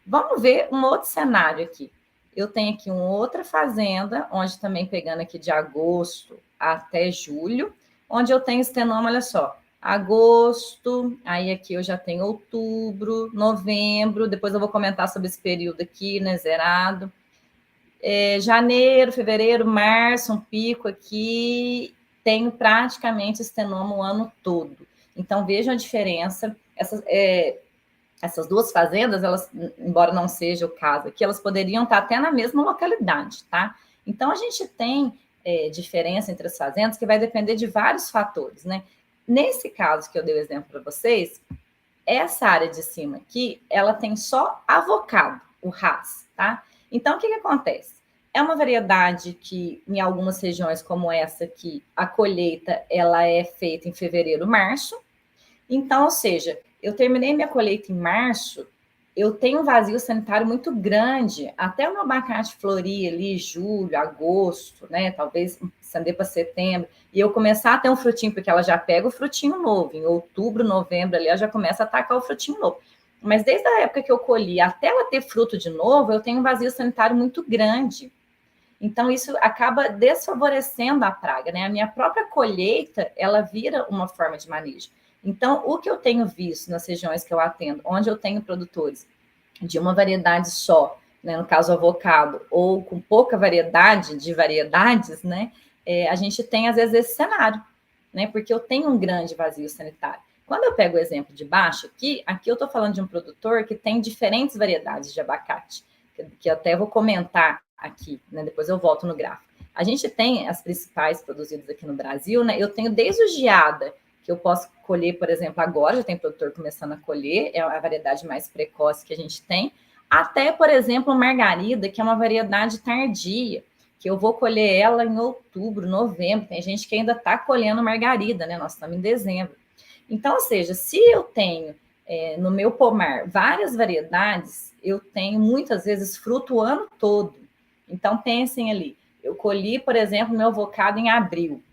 Vamos ver um outro cenário aqui. Eu tenho aqui uma outra fazenda, onde também pegando aqui de agosto até julho, onde eu tenho estenoma, olha só, agosto, aí aqui eu já tenho outubro, novembro, depois eu vou comentar sobre esse período aqui, né, zerado. Janeiro, fevereiro, março, um pico aqui, tenho praticamente estenoma o ano todo. Então, vejam a diferença. Essas duas fazendas, elas, embora não seja o caso aqui, elas poderiam estar até na mesma localidade, tá? Então, a gente tem diferença entre as fazendas que vai depender de vários fatores, né? Nesse caso que eu dei o exemplo para vocês, essa área de cima aqui, ela tem só avocado, o Hass, tá? Então, o que acontece? É uma variedade que, em algumas regiões como essa aqui, a colheita, ela é feita em fevereiro, março. Então, ou seja, eu terminei minha colheita em março, eu tenho um vazio sanitário muito grande, até o meu abacate florir ali, julho, agosto, né? Talvez estender para setembro, e eu começar a ter um frutinho, porque ela já pega o frutinho novo, em outubro, novembro, ali, ela já começa a atacar o frutinho novo. Mas desde a época que eu colhi até ela ter fruto de novo, eu tenho um vazio sanitário muito grande. Então, isso acaba desfavorecendo a praga, né? A minha própria colheita, ela vira uma forma de manejo. Então, o que eu tenho visto nas regiões que eu atendo, onde eu tenho produtores de uma variedade só, né, no caso avocado, ou com pouca variedade de variedades, né, a gente tem, às vezes, esse cenário, né, porque eu tenho um grande vazio sanitário. Quando eu pego o exemplo de baixo aqui eu estou falando de um produtor que tem diferentes variedades de abacate, que eu até vou comentar aqui, né, depois eu volto no gráfico. A gente tem as principais produzidas aqui no Brasil, né, eu tenho desde o geada, que eu posso colher, por exemplo, agora, já tem produtor começando a colher, é a variedade mais precoce que a gente tem, até, por exemplo, margarida, que é uma variedade tardia, que eu vou colher ela em outubro, novembro, tem gente que ainda está colhendo margarida, né? Nós estamos em dezembro. Então, ou seja, se eu tenho no meu pomar várias variedades, eu tenho muitas vezes fruto o ano todo. Então, pensem ali, eu colhi, por exemplo, meu avocado em abril.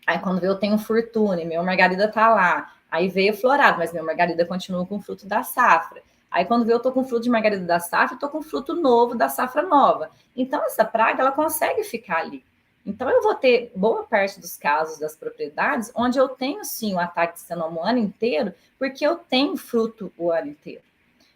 Aí, quando veio, eu tenho fortuna, meu margarida tá lá. Aí veio florado, mas meu margarida continua com fruto da safra. Aí, quando veio, eu tô com fruto de margarida da safra, tô com fruto novo da safra nova. Então, essa praga, ela consegue ficar ali. Então, eu vou ter boa parte dos casos das propriedades onde eu tenho, sim, o ataque de estenoma o ano inteiro, porque eu tenho fruto o ano inteiro.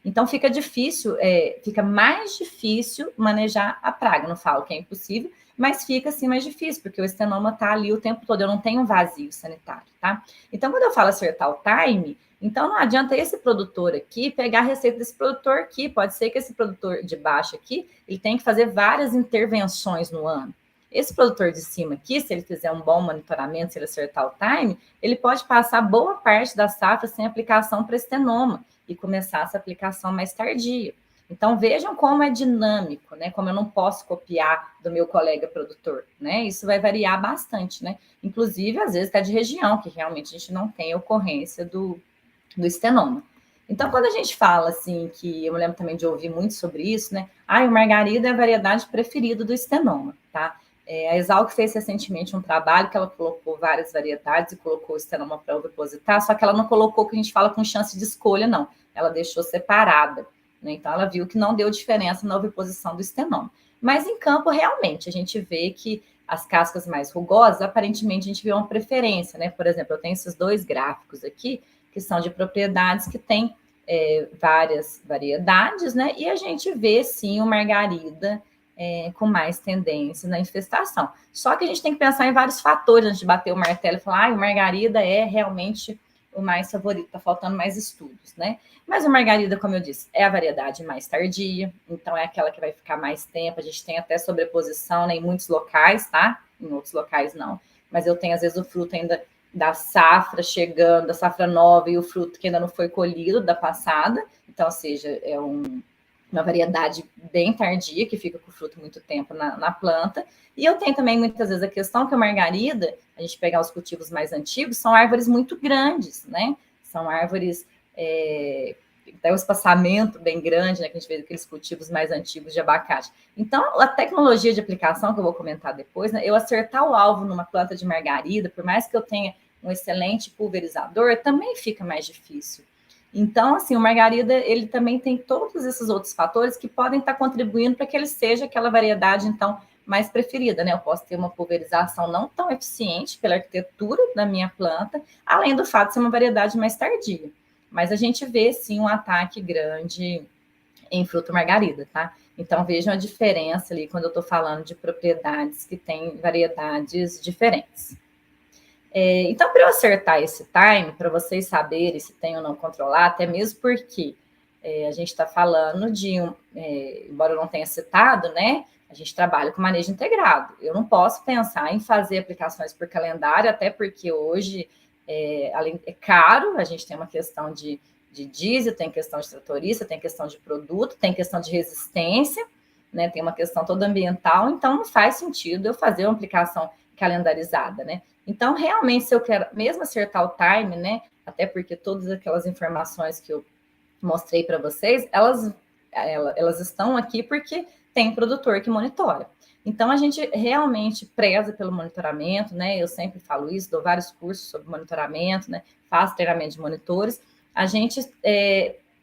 Então, fica difícil, fica mais difícil manejar a praga. Não falo que é impossível, mas fica assim mais difícil, porque o estenoma está ali o tempo todo, eu não tenho vazio sanitário, tá? Então, quando eu falo acertar o time, Então, não adianta esse produtor aqui pegar a receita desse produtor aqui. Pode ser que esse produtor de baixo aqui, ele tenha que fazer várias intervenções no ano. Esse produtor de cima aqui, se ele fizer um bom monitoramento, se ele acertar o time, ele pode passar boa parte da safra sem aplicação para estenoma e começar essa aplicação mais tardia. Então, vejam como é dinâmico, né? Como eu não posso copiar do meu colega produtor, né? Isso vai variar bastante, né? Inclusive, às vezes, até de região, que realmente a gente não tem ocorrência do estenoma. Então, quando a gente fala assim, que eu me lembro também de ouvir muito sobre isso, né? O margarida é a variedade preferida do estenoma, tá? A Exalc fez recentemente um trabalho que ela colocou várias variedades e colocou o estenoma para ovipositar, só que ela não colocou o que a gente fala com chance de escolha, não. Ela deixou separada, né? Então, ela viu que não deu diferença na oviposição do estenoma. Mas em campo, realmente, a gente vê que as cascas mais rugosas, aparentemente, a gente vê uma preferência, né? Por exemplo, eu tenho esses 2 gráficos aqui, que são de propriedades que têm várias variedades, né? E a gente vê, sim, o margarida com mais tendência na infestação. Só que a gente tem que pensar em vários fatores antes de bater o martelo e falar, o margarida é realmente o mais favorito, está faltando mais estudos, né? Mas o margarida, como eu disse, é a variedade mais tardia, então é aquela que vai ficar mais tempo, a gente tem até sobreposição, né, em muitos locais, tá? Em outros locais não, mas eu tenho às vezes o fruto ainda da safra chegando, da safra nova e o fruto que ainda não foi colhido da passada, então, ou seja, é uma variedade bem tardia, que fica com o fruto muito tempo na planta. E eu tenho também, muitas vezes, a questão que a margarida, a gente pegar os cultivos mais antigos, são árvores muito grandes, né? São árvores, tem um espaçamento bem grande, né? Que a gente vê aqueles cultivos mais antigos de abacate. Então, a tecnologia de aplicação, que eu vou comentar depois, né? Eu acertar o alvo numa planta de margarida, por mais que eu tenha um excelente pulverizador, também fica mais difícil. Então, assim, o margarida, ele também tem todos esses outros fatores que podem estar contribuindo para que ele seja aquela variedade, então, mais preferida, né? Eu posso ter uma pulverização não tão eficiente pela arquitetura da minha planta, além do fato de ser uma variedade mais tardia. Mas a gente vê, sim, um ataque grande em fruto margarida, tá? Então, vejam a diferença ali quando eu estou falando de propriedades que têm variedades diferentes. Então, para eu acertar esse time, para vocês saberem se tem ou não controlar, até mesmo porque a gente está falando de embora eu não tenha citado, né? A gente trabalha com manejo integrado. Eu não posso pensar em fazer aplicações por calendário, até porque hoje é caro, a gente tem uma questão de diesel, tem questão de tratorista, tem questão de produto, tem questão de resistência, né? Tem uma questão toda ambiental, então não faz sentido eu fazer uma aplicação calendarizada, né? Então, realmente, se eu quero mesmo acertar o time, né? Até porque todas aquelas informações que eu mostrei para vocês, elas estão aqui porque tem produtor que monitora. Então, a gente realmente preza pelo monitoramento, né? Eu sempre falo isso, dou vários cursos sobre monitoramento, né? Faço treinamento de monitores. A gente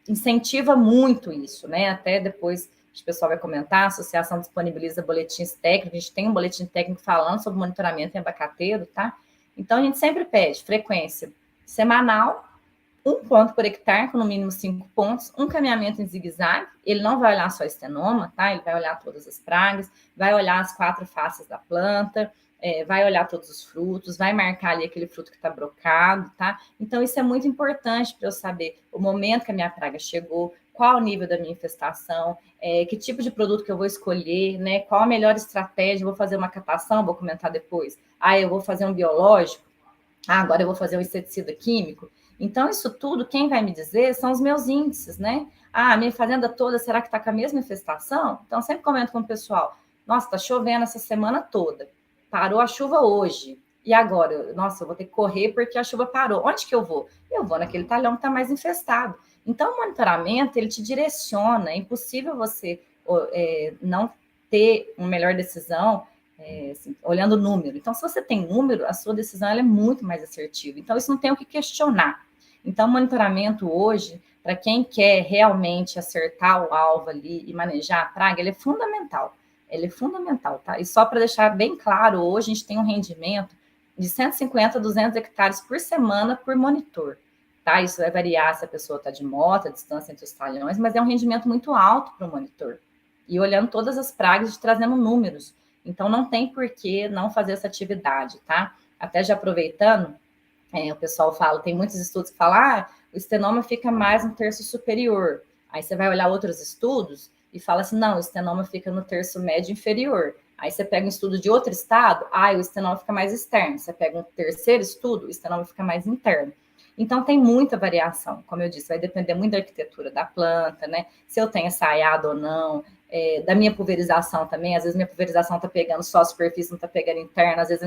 incentiva muito isso, né? Até depois o pessoal vai comentar, a associação disponibiliza boletins técnicos, a gente tem um boletim técnico falando sobre monitoramento em abacateiro, tá? Então, a gente sempre pede frequência semanal, 1 ponto por hectare, com no mínimo 5 pontos, um caminhamento em zigue-zague, ele não vai olhar só estenoma, tá? Ele vai olhar todas as pragas, vai olhar as 4 faces da planta, vai olhar todos os frutos, vai marcar ali aquele fruto que está brocado, tá? Então, isso é muito importante para eu saber o momento que a minha praga chegou, qual o nível da minha infestação, que tipo de produto que eu vou escolher, né? Qual a melhor estratégia, vou fazer uma captação, vou comentar depois. Eu vou fazer um biológico, agora eu vou fazer um inseticida químico. Então, isso tudo, quem vai me dizer são os meus índices, né? Minha fazenda toda, será que está com a mesma infestação? Então, sempre comento com o pessoal, nossa, está chovendo essa semana toda, parou a chuva hoje, e agora? Nossa, eu vou ter que correr porque a chuva parou. Onde que eu vou? Eu vou naquele talhão que está mais infestado. Então, o monitoramento, ele te direciona, é impossível você não ter uma melhor decisão assim, olhando o número. Então, se você tem número, a sua decisão ela é muito mais assertiva. Então, isso não tem o que questionar. Então, o monitoramento hoje, para quem quer realmente acertar o alvo ali e manejar a praga, ele é fundamental. Ele é fundamental, tá? E só para deixar bem claro, hoje a gente tem um rendimento de 150 a 200 hectares por semana por monitor, tá? Isso vai variar se a pessoa está de moto, a distância entre os talhões, mas é um rendimento muito alto para o monitor. E olhando todas as pragas, trazendo números. Então, não tem por que não fazer essa atividade, tá? Até já aproveitando, o pessoal fala, tem muitos estudos que falam, o estenoma fica mais no terço superior. Aí você vai olhar outros estudos e fala assim, não, o estenoma fica no terço médio inferior. Aí você pega um estudo de outro estado, o estenoma fica mais externo. Você pega um terceiro estudo, o estenoma fica mais interno. Então, tem muita variação, como eu disse, vai depender muito da arquitetura da planta, né? Se eu tenho ensaiado ou não, da minha pulverização também. Às vezes minha pulverização está pegando só a superfície, não está pegando interna. Às vezes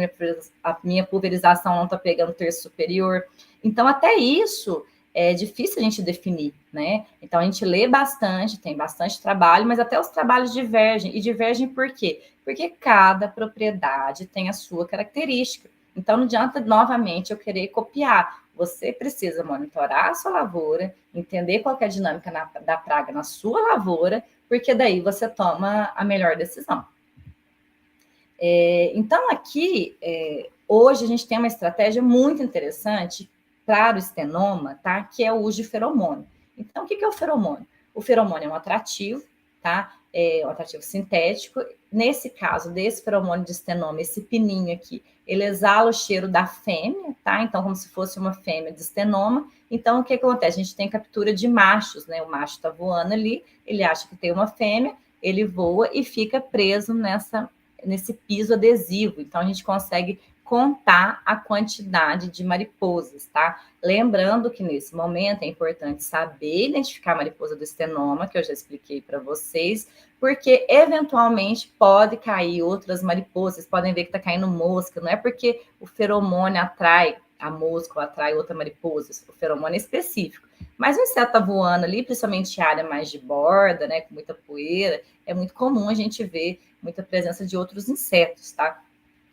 a minha pulverização não está pegando o terço superior. Então, até isso é difícil a gente definir, né? Então, a gente lê bastante, tem bastante trabalho, mas até os trabalhos divergem. E divergem por quê? Porque cada propriedade tem a sua característica. Então, não adianta, novamente, eu querer copiar. Você precisa monitorar a sua lavoura, entender qual é a dinâmica da praga na sua lavoura, porque daí você toma a melhor decisão. Então, aqui, hoje a gente tem uma estratégia muito interessante para o estenoma, tá? Que é o uso de feromônio. Então, o que é o feromônio? O feromônio é um atrativo, tá? É um atrativo sintético. Nesse caso, desse feromônio de estenoma, esse pininho aqui, ele exala o cheiro da fêmea, tá? Então, como se fosse uma fêmea de estenoma. Então, o que acontece? A gente tem captura de machos, né? O macho está voando ali, ele acha que tem uma fêmea, ele voa e fica preso nesse piso adesivo. Então, a gente consegue contar a quantidade de mariposas, tá? Lembrando que nesse momento é importante saber identificar a mariposa do estenoma, que eu já expliquei para vocês, porque eventualmente pode cair outras mariposas, podem ver que está caindo mosca, não é porque o feromônio atrai a mosca ou atrai outra mariposa, o feromônio é específico. Mas o inseto está voando ali, principalmente em área mais de borda, né, com muita poeira, é muito comum a gente ver muita presença de outros insetos, tá?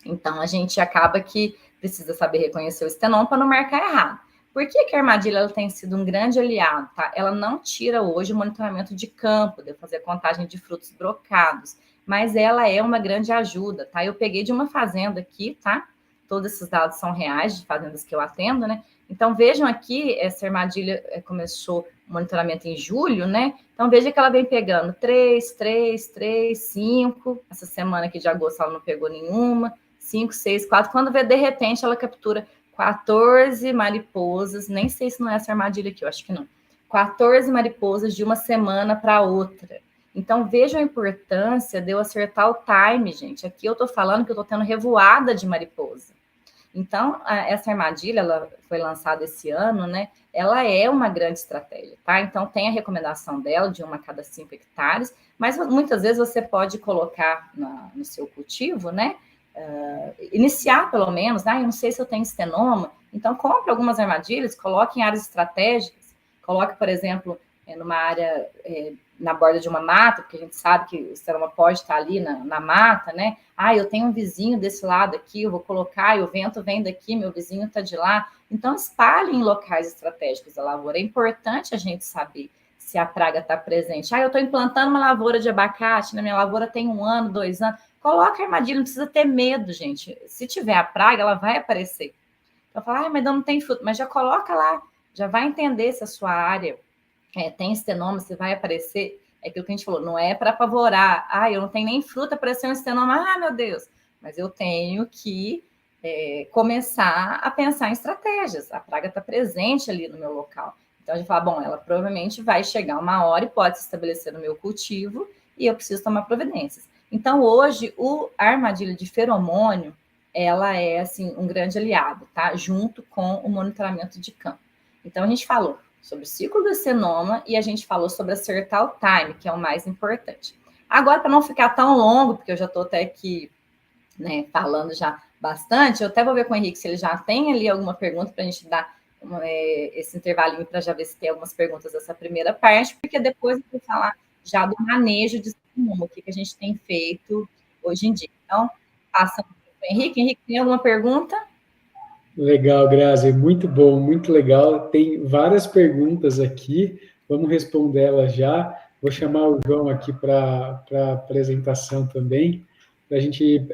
Então, a gente acaba que precisa saber reconhecer o estenoma para não marcar errado. Por que a armadilha ela tem sido um grande aliado? Tá? Ela não tira hoje o monitoramento de campo, de fazer contagem de frutos brocados, mas ela é uma grande ajuda, tá? Eu peguei de uma fazenda aqui, tá? Todos esses dados são reais, de fazendas que eu atendo, né? Então, vejam aqui, essa armadilha começou o monitoramento em julho, né? Então, veja que ela vem pegando 3, 3, 3, 5. Essa semana aqui de agosto ela não pegou nenhuma. 5, 6, 4. Quando vê, de repente, ela captura 14 mariposas. Nem sei se não é essa armadilha aqui, eu acho que não. 14 mariposas de uma semana para outra. Então, vejam a importância de eu acertar o time, gente. Aqui eu estou falando que eu estou tendo revoada de mariposa. Então, essa armadilha, ela foi lançada esse ano, né? Ela é uma grande estratégia, tá? Então, tem a recomendação dela de 1 a cada 5 hectares, mas muitas vezes você pode colocar no seu cultivo, né? Iniciar, pelo menos, né? Eu não sei se eu tenho estenoma, então compre algumas armadilhas, coloque em áreas estratégicas, coloque, por exemplo, numa área na borda de uma mata, porque a gente sabe que o estenoma pode estar ali na mata, né? Eu tenho um vizinho desse lado aqui, eu vou colocar, e o vento vem daqui, meu vizinho está de lá. Então, espalhe em locais estratégicos da lavoura. É importante a gente saber se a praga está presente. Eu estou implantando uma lavoura de abacate, na minha lavoura tem 1 ano, 2 anos. Coloca a armadilha, não precisa ter medo, gente. Se tiver a praga, ela vai aparecer. Então, fala, mas não tem fruto. Mas já coloca lá, já vai entender se a sua área tem estenoma, se vai aparecer. É aquilo que a gente falou, não é para apavorar. Eu não tenho nem fruta, apareceu um estenoma. Meu Deus. Mas eu tenho que começar a pensar em estratégias. A praga está presente ali no meu local. Então, a gente fala, ela provavelmente vai chegar uma hora e pode se estabelecer no meu cultivo e eu preciso tomar providências. Então, hoje, a armadilha de feromônio, ela é, assim, um grande aliado, tá? Junto com o monitoramento de campo. Então, a gente falou sobre o ciclo do estenoma e a gente falou sobre acertar o time, que é o mais importante. Agora, para não ficar tão longo, porque eu já estou até aqui, né, falando já bastante, eu até vou ver com o Henrique se ele já tem ali alguma pergunta para a gente dar esse intervalinho para já ver se tem algumas perguntas dessa primeira parte, porque depois eu vou falar já do manejo de estenoma, o que a gente tem feito hoje em dia. Então, passa para o Henrique. Henrique, tem alguma pergunta? Legal, Grazi, muito bom, muito legal. Tem várias perguntas aqui, vamos respondê-las já. Vou chamar o João aqui para a apresentação também, para a gente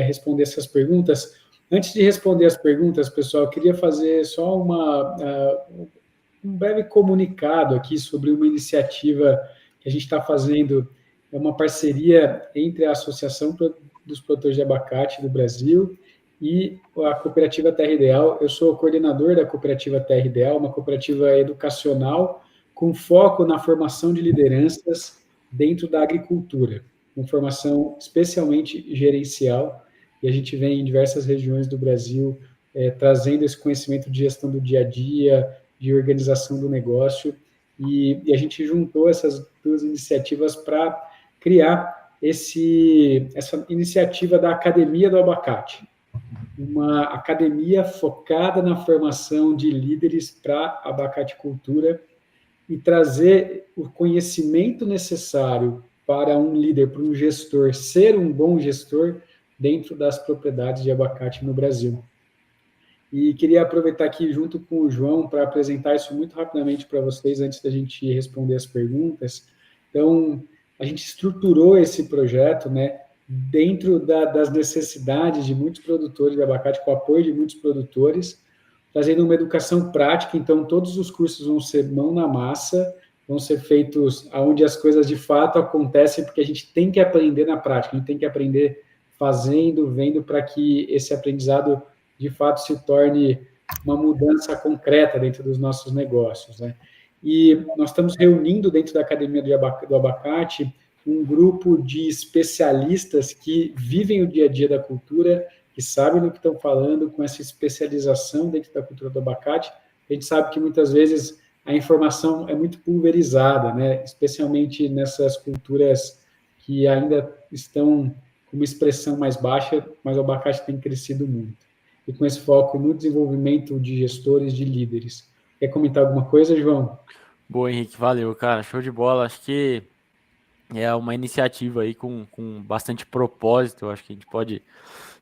responder essas perguntas. Antes de responder as perguntas, pessoal, eu queria fazer só um breve comunicado aqui sobre uma iniciativa que a gente está fazendo, é uma parceria entre a Associação dos Produtores de Abacate do Brasil e a Cooperativa Terra Ideal. Eu sou coordenador da Cooperativa Terra Ideal, uma cooperativa educacional com foco na formação de lideranças dentro da agricultura, com formação especialmente gerencial, e a gente vem em diversas regiões do Brasil trazendo esse conhecimento de gestão do dia a dia, de organização do negócio, e a gente juntou essas duas iniciativas para criar essa iniciativa da Academia do Abacate, uma academia focada na formação de líderes para a abacaticultura e trazer o conhecimento necessário para um líder, para um gestor, ser um bom gestor dentro das propriedades de abacate no Brasil. E queria aproveitar aqui junto com o João para apresentar isso muito rapidamente para vocês antes da gente responder as perguntas. Então, a gente estruturou esse projeto, né, dentro das necessidades de muitos produtores de abacate, com o apoio de muitos produtores, trazendo uma educação prática. Então, todos os cursos vão ser mão na massa, vão ser feitos onde as coisas de fato acontecem, porque a gente tem que aprender na prática, a gente tem que aprender fazendo, vendo, para que esse aprendizado de fato se torne uma mudança concreta dentro dos nossos negócios, né? E nós estamos reunindo dentro da Academia do Abacate um grupo de especialistas que vivem o dia a dia da cultura, que sabem do que estão falando, com essa especialização dentro da cultura do abacate. A gente sabe que muitas vezes a informação é muito pulverizada, né? Especialmente nessas culturas que ainda estão com uma expressão mais baixa, mas o abacate tem crescido muito. E com esse foco no desenvolvimento de gestores, de líderes. Quer comentar alguma coisa, João? Boa, Henrique, valeu, cara, show de bola. Acho que é uma iniciativa aí com bastante propósito. Eu acho que a gente pode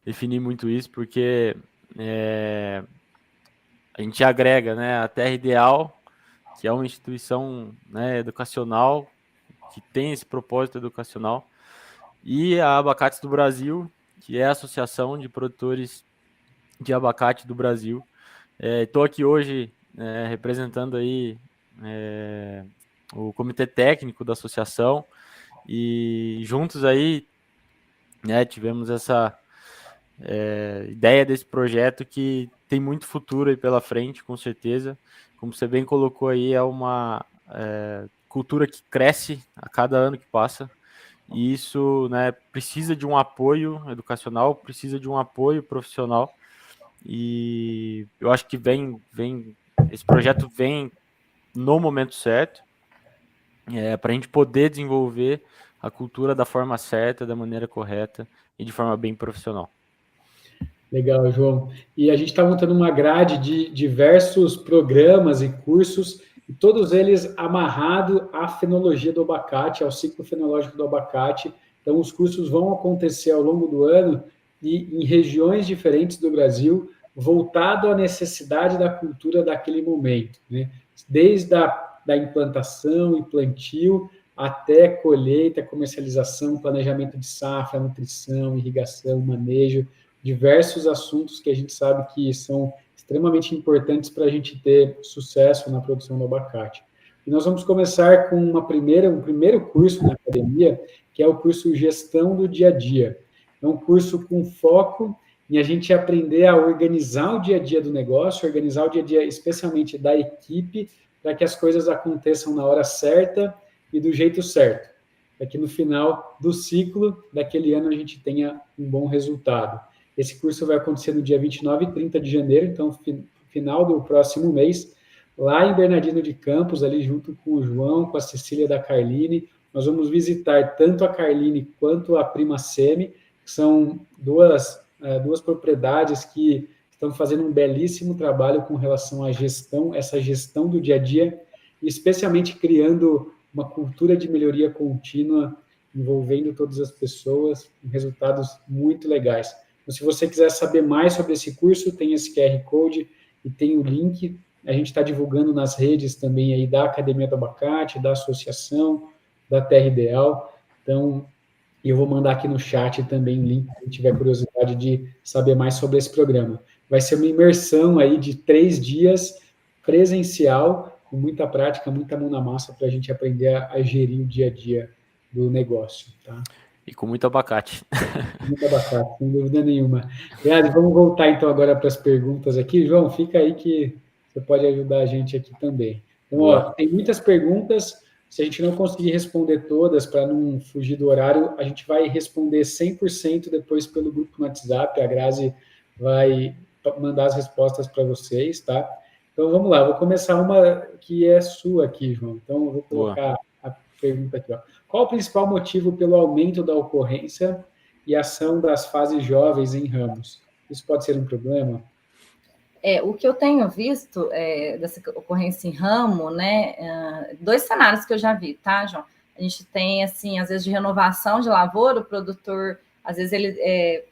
definir muito isso, porque a gente agrega, né, a Terra Ideal, que é uma instituição, né, educacional, que tem esse propósito educacional, e a Abacates do Brasil, que é a Associação de Produtores de Abacate do Brasil. Estou aqui hoje representando aí o comitê técnico da associação, e juntos aí, né, tivemos essa ideia desse projeto que tem muito futuro aí pela frente, com certeza. Como você bem colocou aí, é uma cultura que cresce a cada ano que passa, e isso, né, precisa de um apoio educacional, precisa de um apoio profissional, e eu acho que esse projeto vem no momento certo, para a gente poder desenvolver a cultura da forma certa, da maneira correta e de forma bem profissional. Legal, João. E a gente está montando uma grade de diversos programas e cursos, e todos eles amarrados à fenologia do abacate, ao ciclo fenológico do abacate. Então, os cursos vão acontecer ao longo do ano e em regiões diferentes do Brasil, voltado à necessidade da cultura daquele momento, né? Desde da implantação e plantio até colheita, comercialização, planejamento de safra, nutrição, irrigação, manejo, diversos assuntos que a gente sabe que são extremamente importantes para a gente ter sucesso na produção do abacate. E nós vamos começar com um primeiro curso na academia, que é o curso Gestão do Dia a Dia. É um curso com foco em a gente aprender a organizar o dia a dia do negócio, organizar o dia a dia especialmente da equipe, para que as coisas aconteçam na hora certa e do jeito certo, para que no final do ciclo daquele ano a gente tenha um bom resultado. Esse curso vai acontecer no dia 29 e 30 de janeiro, então final do próximo mês, lá em Bernardino de Campos, ali junto com o João, com a Cecília da Carline. Nós vamos visitar tanto a Carline quanto a Prima Semi, que são duas propriedades que estão fazendo um belíssimo trabalho com relação à gestão, essa gestão do dia a dia, e especialmente criando uma cultura de melhoria contínua, envolvendo todas as pessoas, com resultados muito legais. Então, se você quiser saber mais sobre esse curso, tem esse QR Code e tem o link. A gente está divulgando nas redes também aí da Academia do Abacate, da Associação, da Terra Ideal. Então, eu vou mandar aqui no chat também o link, se tiver curiosidade de saber mais sobre esse programa. Vai ser uma imersão aí de 3 dias, presencial, com muita prática, muita mão na massa, para a gente aprender a gerir o dia a dia do negócio, tá? E com muito abacate. Muito abacate, sem dúvida nenhuma. Grazi, vamos voltar então agora para as perguntas aqui. João, fica aí que você pode ajudar a gente aqui também. Então, ó, Boa. tem muitas perguntas. Se a gente não conseguir responder todas, para não fugir do horário, a gente vai responder 100% depois pelo grupo no WhatsApp. A Grazi vai mandar as respostas para vocês, tá? Então, vamos lá. Vou começar uma que é sua aqui, João. Então, eu vou colocar a pergunta aqui, ó. Qual o principal motivo pelo aumento da ocorrência e ação das fases jovens em ramos? Isso pode ser um problema? O que eu tenho visto dessa ocorrência em ramo, né? Dois cenários que eu já vi, tá, João? A gente tem, assim, às vezes de renovação de lavoura, o produtor, às vezes ele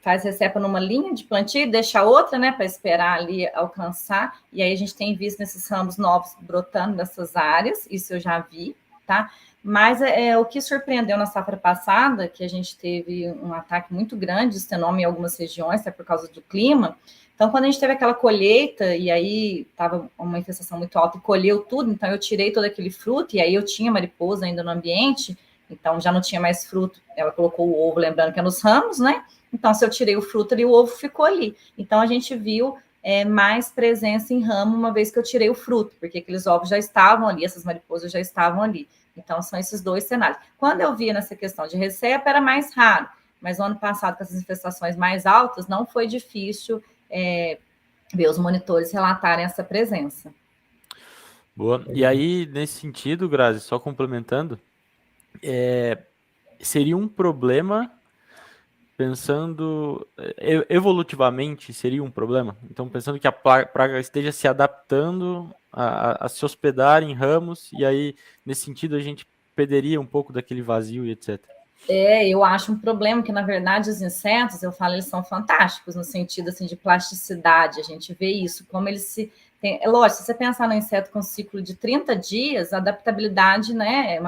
faz recepa numa linha de plantio e deixa outra, né, para esperar ali alcançar, e aí a gente tem visto nesses ramos novos brotando nessas áreas, isso eu já vi, tá? Mas o que surpreendeu na safra passada, que a gente teve um ataque muito grande de estenoma em algumas regiões, até por causa do clima. Então, quando a gente teve aquela colheita, e aí estava uma infestação muito alta e colheu tudo, então eu tirei todo aquele fruto, e aí eu tinha mariposa ainda no ambiente, então já não tinha mais fruto, ela colocou o ovo, lembrando que é nos ramos, né? Então, se eu tirei o fruto ali, o ovo ficou ali. Então, a gente viu mais presença em ramo uma vez que eu tirei o fruto, porque aqueles ovos já estavam ali, essas mariposas já estavam ali. Então, são esses dois cenários. Quando eu via nessa questão de recepa, era mais raro, mas no ano passado, com essas infestações mais altas, não foi difícil ver os monitores relatarem essa presença. Boa. E aí, nesse sentido, Grazi, só complementando, seria um problema, pensando evolutivamente, seria um problema? Então, pensando que a praga esteja se adaptando a se hospedar em ramos, e aí, nesse sentido, a gente perderia um pouco daquele vazio e etc. Eu acho um problema que, na verdade, os insetos, eu falo, eles são fantásticos no sentido assim, de plasticidade. A gente vê isso, como eles se. É lógico, se você pensar no inseto com um ciclo de 30 dias, a adaptabilidade, né?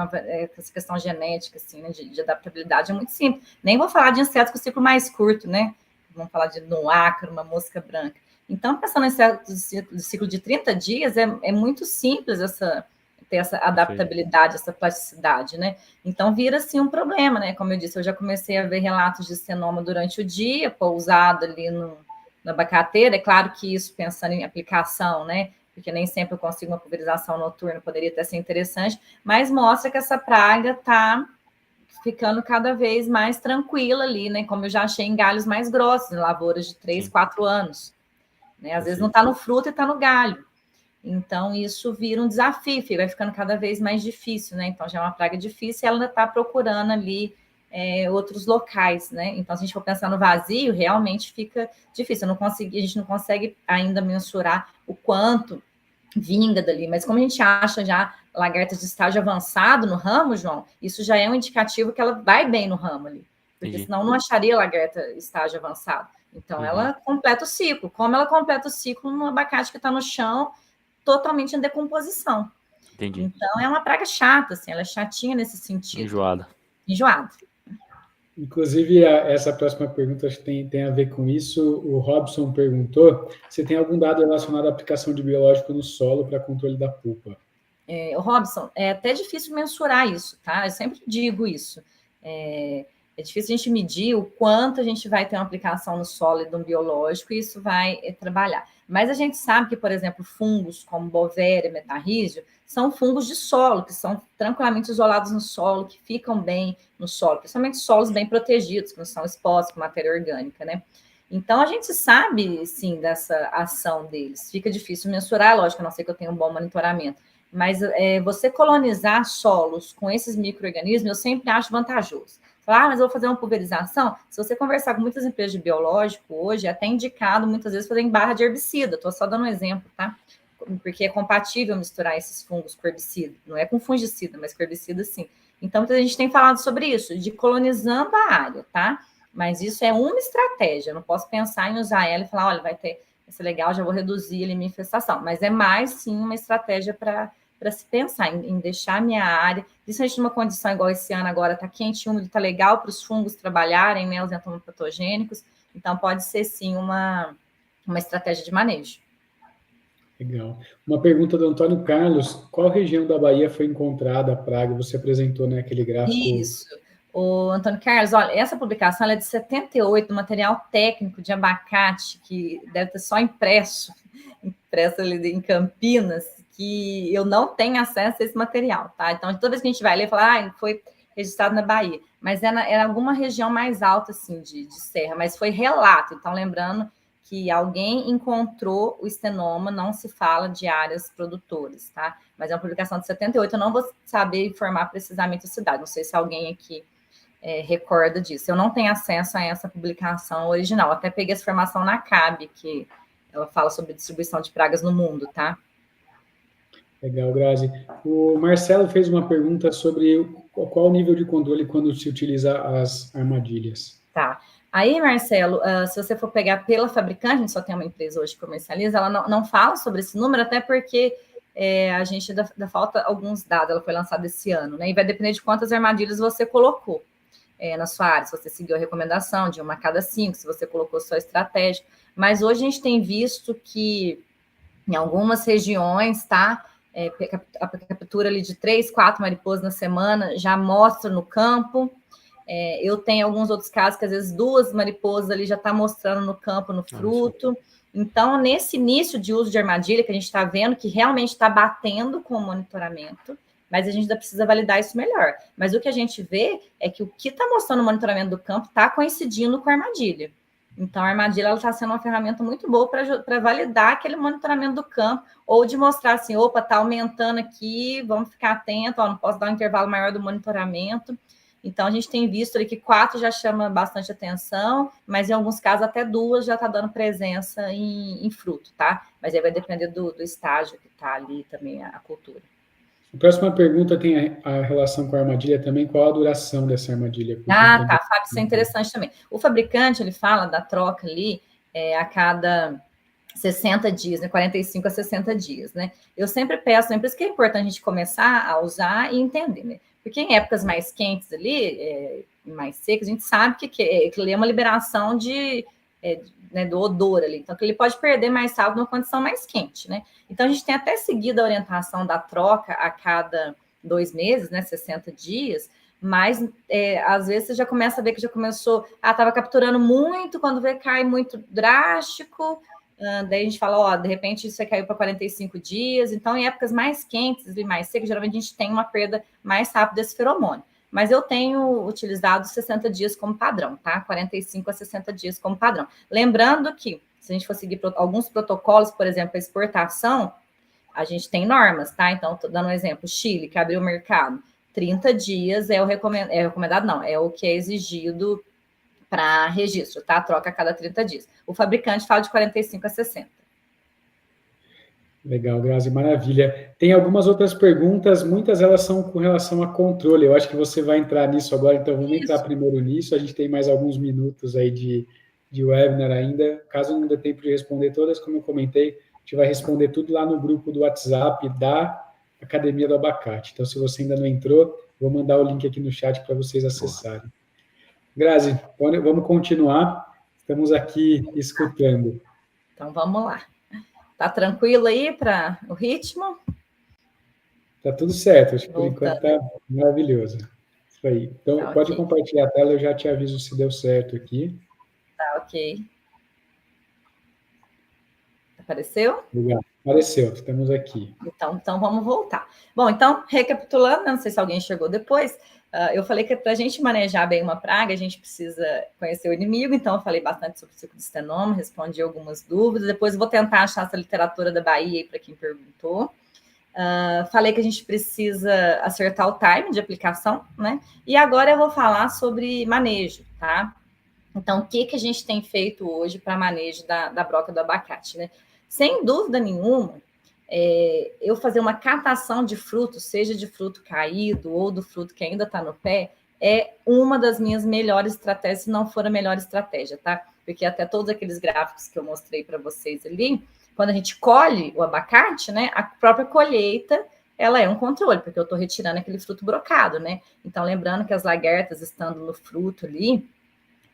Essa questão genética, assim, né, de adaptabilidade é muito simples. Nem vou falar de insetos com ciclo mais curto, né? Vamos falar de um ácaro, uma mosca branca. Então, pensando no inseto do ciclo de 30 dias, é muito simples ter essa adaptabilidade, essa plasticidade, né? Então, vira, assim, um problema, né? Como eu disse, eu já comecei a ver relatos de estenoma durante o dia, pousado ali na abacateira. É claro que isso, pensando em aplicação, né? Porque nem sempre eu consigo uma pulverização noturna, poderia até ser interessante, mas mostra que essa praga está ficando cada vez mais tranquila ali, né? Como eu já achei em galhos mais grossos, em lavouras de 3, 4 anos. Né? Às vezes não está no fruto e está no galho. Então, isso vira um desafio, vai ficando cada vez mais difícil, né? Então, já é uma praga difícil e ela ainda está procurando ali outros locais, né? Então, se a gente for pensar no vazio, realmente fica difícil. A gente não consegue ainda mensurar o quanto vinga dali, mas como a gente acha já lagartas de estágio avançado no ramo, João, isso já é um indicativo que ela vai bem no ramo ali, porque senão não acharia lagarta estágio avançado. Então, ela completa o ciclo. Como ela completa o ciclo no abacate que está no chão, totalmente em decomposição. Entendi. Então, é uma praga chata, assim, ela é chatinha nesse sentido. Enjoada. Inclusive, essa próxima pergunta acho que tem a ver com isso. O Robson perguntou se tem algum dado relacionado à aplicação de biológico no solo para controle da pulpa. Robson, é até difícil mensurar isso, tá? Eu sempre digo isso. É difícil a gente medir o quanto a gente vai ter uma aplicação no solo de um biológico e isso vai trabalhar. Mas a gente sabe que, por exemplo, fungos como Bovéria, metarrísio, são fungos de solo, que são tranquilamente isolados no solo, que ficam bem no solo, principalmente solos bem protegidos, que não são expostos com matéria orgânica, né? Então, a gente sabe, sim, dessa ação deles. Fica difícil mensurar, lógico, a não ser que eu tenha um bom monitoramento. Mas você colonizar solos com esses micro-organismos, eu sempre acho vantajoso. Falar, mas eu vou fazer uma pulverização. Se você conversar com muitas empresas de biológico hoje, é até indicado muitas vezes fazer em barra de herbicida. Estou só dando um exemplo, tá? Porque é compatível misturar esses fungos com herbicida. Não é com fungicida, mas com herbicida sim. Então, a gente tem falado sobre isso, de colonizando a área, tá? Mas isso é uma estratégia. Eu não posso pensar em usar ela e falar, olha, vai ser legal, já vou reduzir a minha infestação. Mas é mais, sim, uma estratégia para se pensar em deixar a minha área, principalmente numa condição igual esse ano agora, está quente, úmido, está legal para os fungos trabalharem, né, os entomopatogênicos, então pode ser sim uma estratégia de manejo. Legal. Uma pergunta do Antônio Carlos, qual região da Bahia foi encontrada a praga? Você apresentou, né, aquele gráfico. Isso. O Antônio Carlos, olha, essa publicação é de 78, do material técnico de abacate, que deve ter só impresso ali em Campinas, que eu não tenho acesso a esse material, tá? Então, toda vez que a gente vai ler, fala, foi registrado na Bahia, mas era alguma região mais alta, assim, de serra, mas foi relato. Então, lembrando que alguém encontrou o estenoma, não se fala de áreas produtoras, tá? Mas é uma publicação de 78, eu não vou saber informar precisamente a cidade, não sei se alguém aqui recorda disso. Eu não tenho acesso a essa publicação original, até peguei essa informação na CAB, que ela fala sobre distribuição de pragas no mundo, tá? Legal, Grazi. O Marcelo fez uma pergunta sobre qual o nível de controle quando se utiliza as armadilhas. Tá. Aí, Marcelo, se você for pegar pela fabricante, a gente só tem uma empresa hoje que comercializa, ela não fala sobre esse número, até porque a gente ainda falta alguns dados, ela foi lançada esse ano, né? E vai depender de quantas armadilhas você colocou na sua área, se você seguiu a recomendação de 1 a cada 5, se você colocou sua estratégia. Mas hoje a gente tem visto que em algumas regiões, tá? A captura ali de 3, 4 mariposas na semana já mostra no campo. Eu tenho alguns outros casos que às vezes 2 mariposas ali já está mostrando no campo, no fruto. Então, nesse início de uso de armadilha, que a gente está vendo que realmente está batendo com o monitoramento, mas a gente ainda precisa validar isso melhor. Mas o que a gente vê é que o que está mostrando no monitoramento do campo está coincidindo com a armadilha. Então, a armadilha está sendo uma ferramenta muito boa para validar aquele monitoramento do campo, ou de mostrar assim, opa, está aumentando aqui, vamos ficar atento, não posso dar um intervalo maior do monitoramento. Então, a gente tem visto ali que 4 já chama bastante atenção, mas em alguns casos até 2 já está dando presença em fruto, tá? Mas aí vai depender do estágio que está ali também a cultura. A próxima pergunta tem a relação com a armadilha também. Qual a duração dessa armadilha? Tá, Fábio, isso é interessante também. O fabricante, ele fala da troca ali a cada 60 dias, né? 45 a 60 dias, né? Eu sempre peço, por isso que é importante a gente começar a usar e entender, né? Porque em épocas mais quentes ali, mais secas, a gente sabe que é uma liberação do odor ali. Então, que ele pode perder mais rápido numa condição mais quente, né? Então, a gente tem até seguido a orientação da troca a cada 2 meses, né? 60 dias, mas às vezes você já começa a ver que já começou, estava capturando muito, quando vê cai muito drástico, daí a gente fala, de repente isso caiu para 45 dias, então em épocas mais quentes e mais secas, geralmente a gente tem uma perda mais rápida desse feromônio. Mas eu tenho utilizado 60 dias como padrão, tá? 45 a 60 dias como padrão. Lembrando que, se a gente for seguir alguns protocolos, por exemplo, a exportação, a gente tem normas, tá? Então, estou dando um exemplo, Chile, que abriu o mercado, 30 dias é o recomendado, não, é o que é exigido para registro, tá? Troca a cada 30 dias. O fabricante fala de 45 a 60. Legal, Grazi, maravilha. Tem algumas outras perguntas, muitas elas são com relação a controle. Eu acho que você vai entrar nisso agora, então vamos entrar primeiro nisso. A gente tem mais alguns minutos aí de webinar ainda. Caso não dê tempo de responder todas, como eu comentei, a gente vai responder tudo lá no grupo do WhatsApp da Academia do Abacate. Então, se você ainda não entrou, vou mandar o link aqui no chat para vocês acessarem. Grazi, vamos continuar. Estamos aqui escutando. Então, vamos lá. Tá tranquilo aí para o ritmo? Tá tudo certo, acho que por enquanto tá maravilhoso. Isso aí. Então, tá, pode compartilhar a tela, eu já te aviso se deu certo aqui. Tá, ok. Apareceu? Legal. Apareceu, estamos aqui. Então vamos voltar. Bom, então, recapitulando, não sei se alguém chegou depois, eu falei que para a gente manejar bem uma praga, a gente precisa conhecer o inimigo, então eu falei bastante sobre o ciclo de estenoma, respondi algumas dúvidas, depois eu vou tentar achar essa literatura da Bahia aí para quem perguntou. Falei que a gente precisa acertar o time de aplicação, né? E agora eu vou falar sobre manejo, tá? Então, o que a gente tem feito hoje para manejo da broca do abacate, né? Sem dúvida nenhuma, eu fazer uma catação de fruto, seja de fruto caído ou do fruto que ainda está no pé, é uma das minhas melhores estratégias, se não for a melhor estratégia, tá? Porque até todos aqueles gráficos que eu mostrei para vocês ali, quando a gente colhe o abacate, né, a própria colheita, ela é um controle, porque eu estou retirando aquele fruto brocado, né? Então, lembrando que as lagartas estando no fruto ali,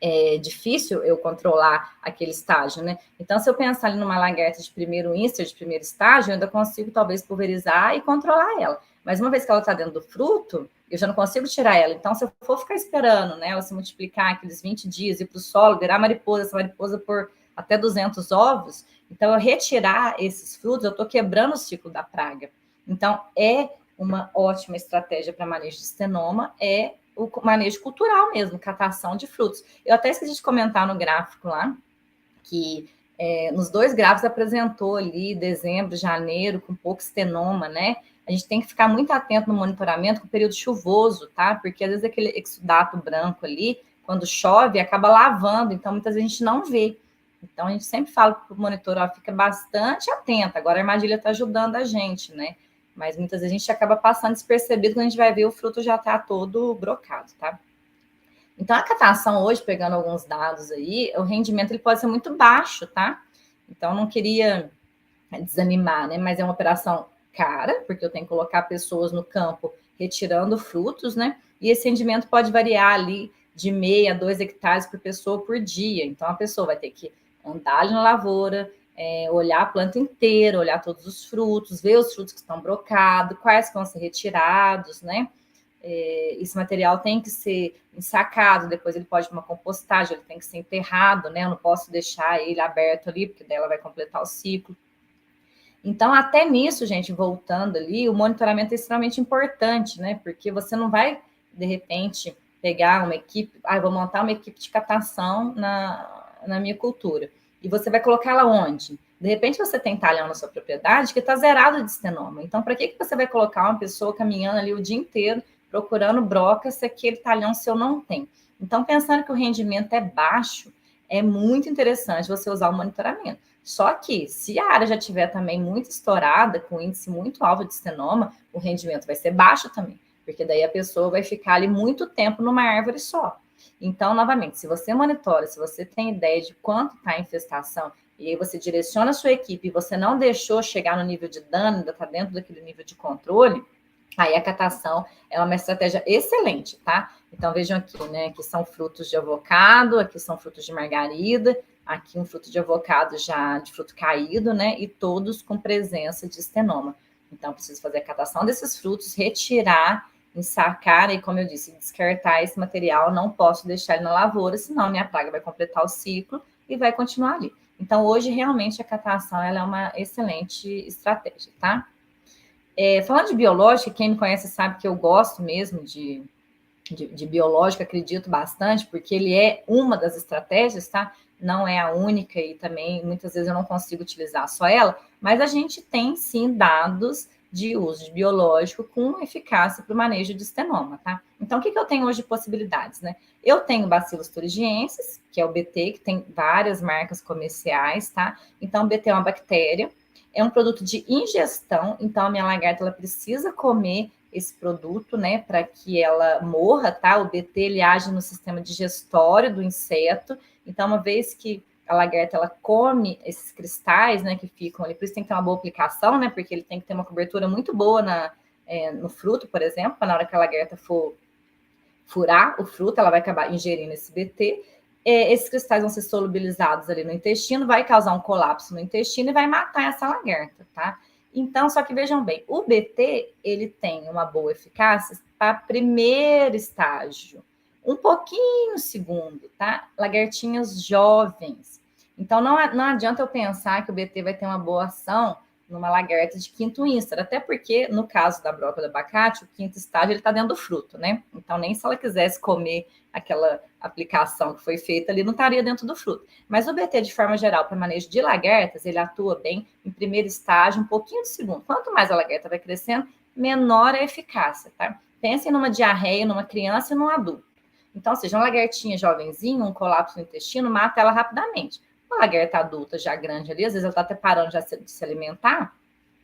é difícil eu controlar aquele estágio, né? Então, se eu pensar ali numa lagarta de primeiro insert, de primeiro estágio, eu ainda consigo talvez pulverizar e controlar ela. Mas uma vez que ela está dentro do fruto, eu já não consigo tirar ela. Então, se eu for ficar esperando, né, ela se multiplicar aqueles 20 dias, ir para o solo, virar mariposa, essa mariposa por até 200 ovos, então eu retirar esses frutos, eu estou quebrando o ciclo da praga. Então, é uma ótima estratégia para manejo de estenoma, é o manejo cultural mesmo, catação de frutos. Eu até esqueci de comentar no gráfico lá, que nos 2 gráficos apresentou ali dezembro, janeiro, com pouco estenoma, né? A gente tem que ficar muito atento no monitoramento com o período chuvoso, tá? Porque às vezes aquele exudato branco ali, quando chove, acaba lavando, então muitas vezes a gente não vê. Então a gente sempre fala para o monitor, ó, fica bastante atento. Agora a armadilha está ajudando a gente, né? Mas muitas vezes a gente acaba passando despercebido, quando a gente vai ver o fruto já está todo brocado, tá? Então, a catação hoje, pegando alguns dados aí, o rendimento ele pode ser muito baixo, tá? Então, não queria desanimar, né? Mas é uma operação cara, porque eu tenho que colocar pessoas no campo retirando frutos, né? E esse rendimento pode variar ali de 0,5 a 2 hectares por pessoa por dia. Então, a pessoa vai ter que andar ali na lavoura, olhar a planta inteira, olhar todos os frutos, ver os frutos que estão brocados, quais vão ser retirados, né? Esse material tem que ser ensacado, depois ele pode ir para uma compostagem, ele tem que ser enterrado, né? Eu não posso deixar ele aberto ali, porque daí ela vai completar o ciclo. Então, até nisso, gente, voltando ali, o monitoramento é extremamente importante, né? Porque você não vai, de repente, pegar uma equipe, vou montar uma equipe de catação na minha cultura. E você vai colocar ela onde? De repente, você tem talhão na sua propriedade que está zerado de estenoma. Então, para que você vai colocar uma pessoa caminhando ali o dia inteiro procurando broca se aquele talhão seu não tem? Então, pensando que o rendimento é baixo, é muito interessante você usar o monitoramento. Só que, se a área já estiver também muito estourada, com índice muito alto de estenoma, o rendimento vai ser baixo também, porque daí a pessoa vai ficar ali muito tempo numa árvore só. Então, novamente, se você monitora, se você tem ideia de quanto está a infestação, e aí você direciona a sua equipe e você não deixou chegar no nível de dano, ainda está dentro daquele nível de controle, aí a catação é uma estratégia excelente, tá? Então, vejam aqui, né? Aqui são frutos de avocado, aqui são frutos de margarida, aqui um fruto de avocado já de fruto caído, né? E todos com presença de estenoma. Então, preciso fazer a catação desses frutos, retirar, ensacar e, como eu disse, descartar esse material. Não posso deixar ele na lavoura, senão a minha praga vai completar o ciclo e vai continuar ali. Então, hoje, realmente, a catação ela é uma excelente estratégia, tá? Falando de biológica, quem me conhece sabe que eu gosto mesmo de biológica, acredito bastante, porque ele é uma das estratégias, tá? Não é a única e também muitas vezes eu não consigo utilizar só ela, mas a gente tem sim dados de uso de biológico com eficácia para o manejo de estenoma, tá? Então, o que eu tenho hoje de possibilidades, né? Eu tenho Bacillus thuringiensis, que é o BT, que tem várias marcas comerciais, tá? Então, o BT é uma bactéria, é um produto de ingestão, então a minha lagarta ela precisa comer esse produto, né, para que ela morra, tá? O BT ele age no sistema digestório do inseto, então uma vez que a lagarta ela come esses cristais, né, que ficam ali, por isso tem que ter uma boa aplicação, né, porque ele tem que ter uma cobertura muito boa no fruto, por exemplo, para na hora que a lagarta for furar o fruto, ela vai acabar ingerindo esse BT. Esses cristais vão ser solubilizados ali no intestino, vai causar um colapso no intestino e vai matar essa lagarta, tá? Então, só que vejam bem, o BT, ele tem uma boa eficácia para primeiro estágio, um pouquinho segundo, tá? Lagartinhas jovens. Então, não adianta eu pensar que o BT vai ter uma boa ação numa lagarta de quinto instar, até porque, no caso da broca do abacate, o quinto estágio, ele está dentro do fruto, né? Então, nem se ela quisesse comer aquela aplicação que foi feita ali, não estaria dentro do fruto. Mas o BT, de forma geral, para manejo de lagartas, ele atua bem em primeiro estágio, um pouquinho de segundo. Quanto mais a lagarta vai crescendo, menor a eficácia, tá? Pensem numa diarreia, numa criança e num adulto. Então, seja uma lagartinha jovenzinha, um colapso no intestino, mata ela rapidamente. Uma lagarta adulta já grande ali, às vezes ela está até parando já de se alimentar,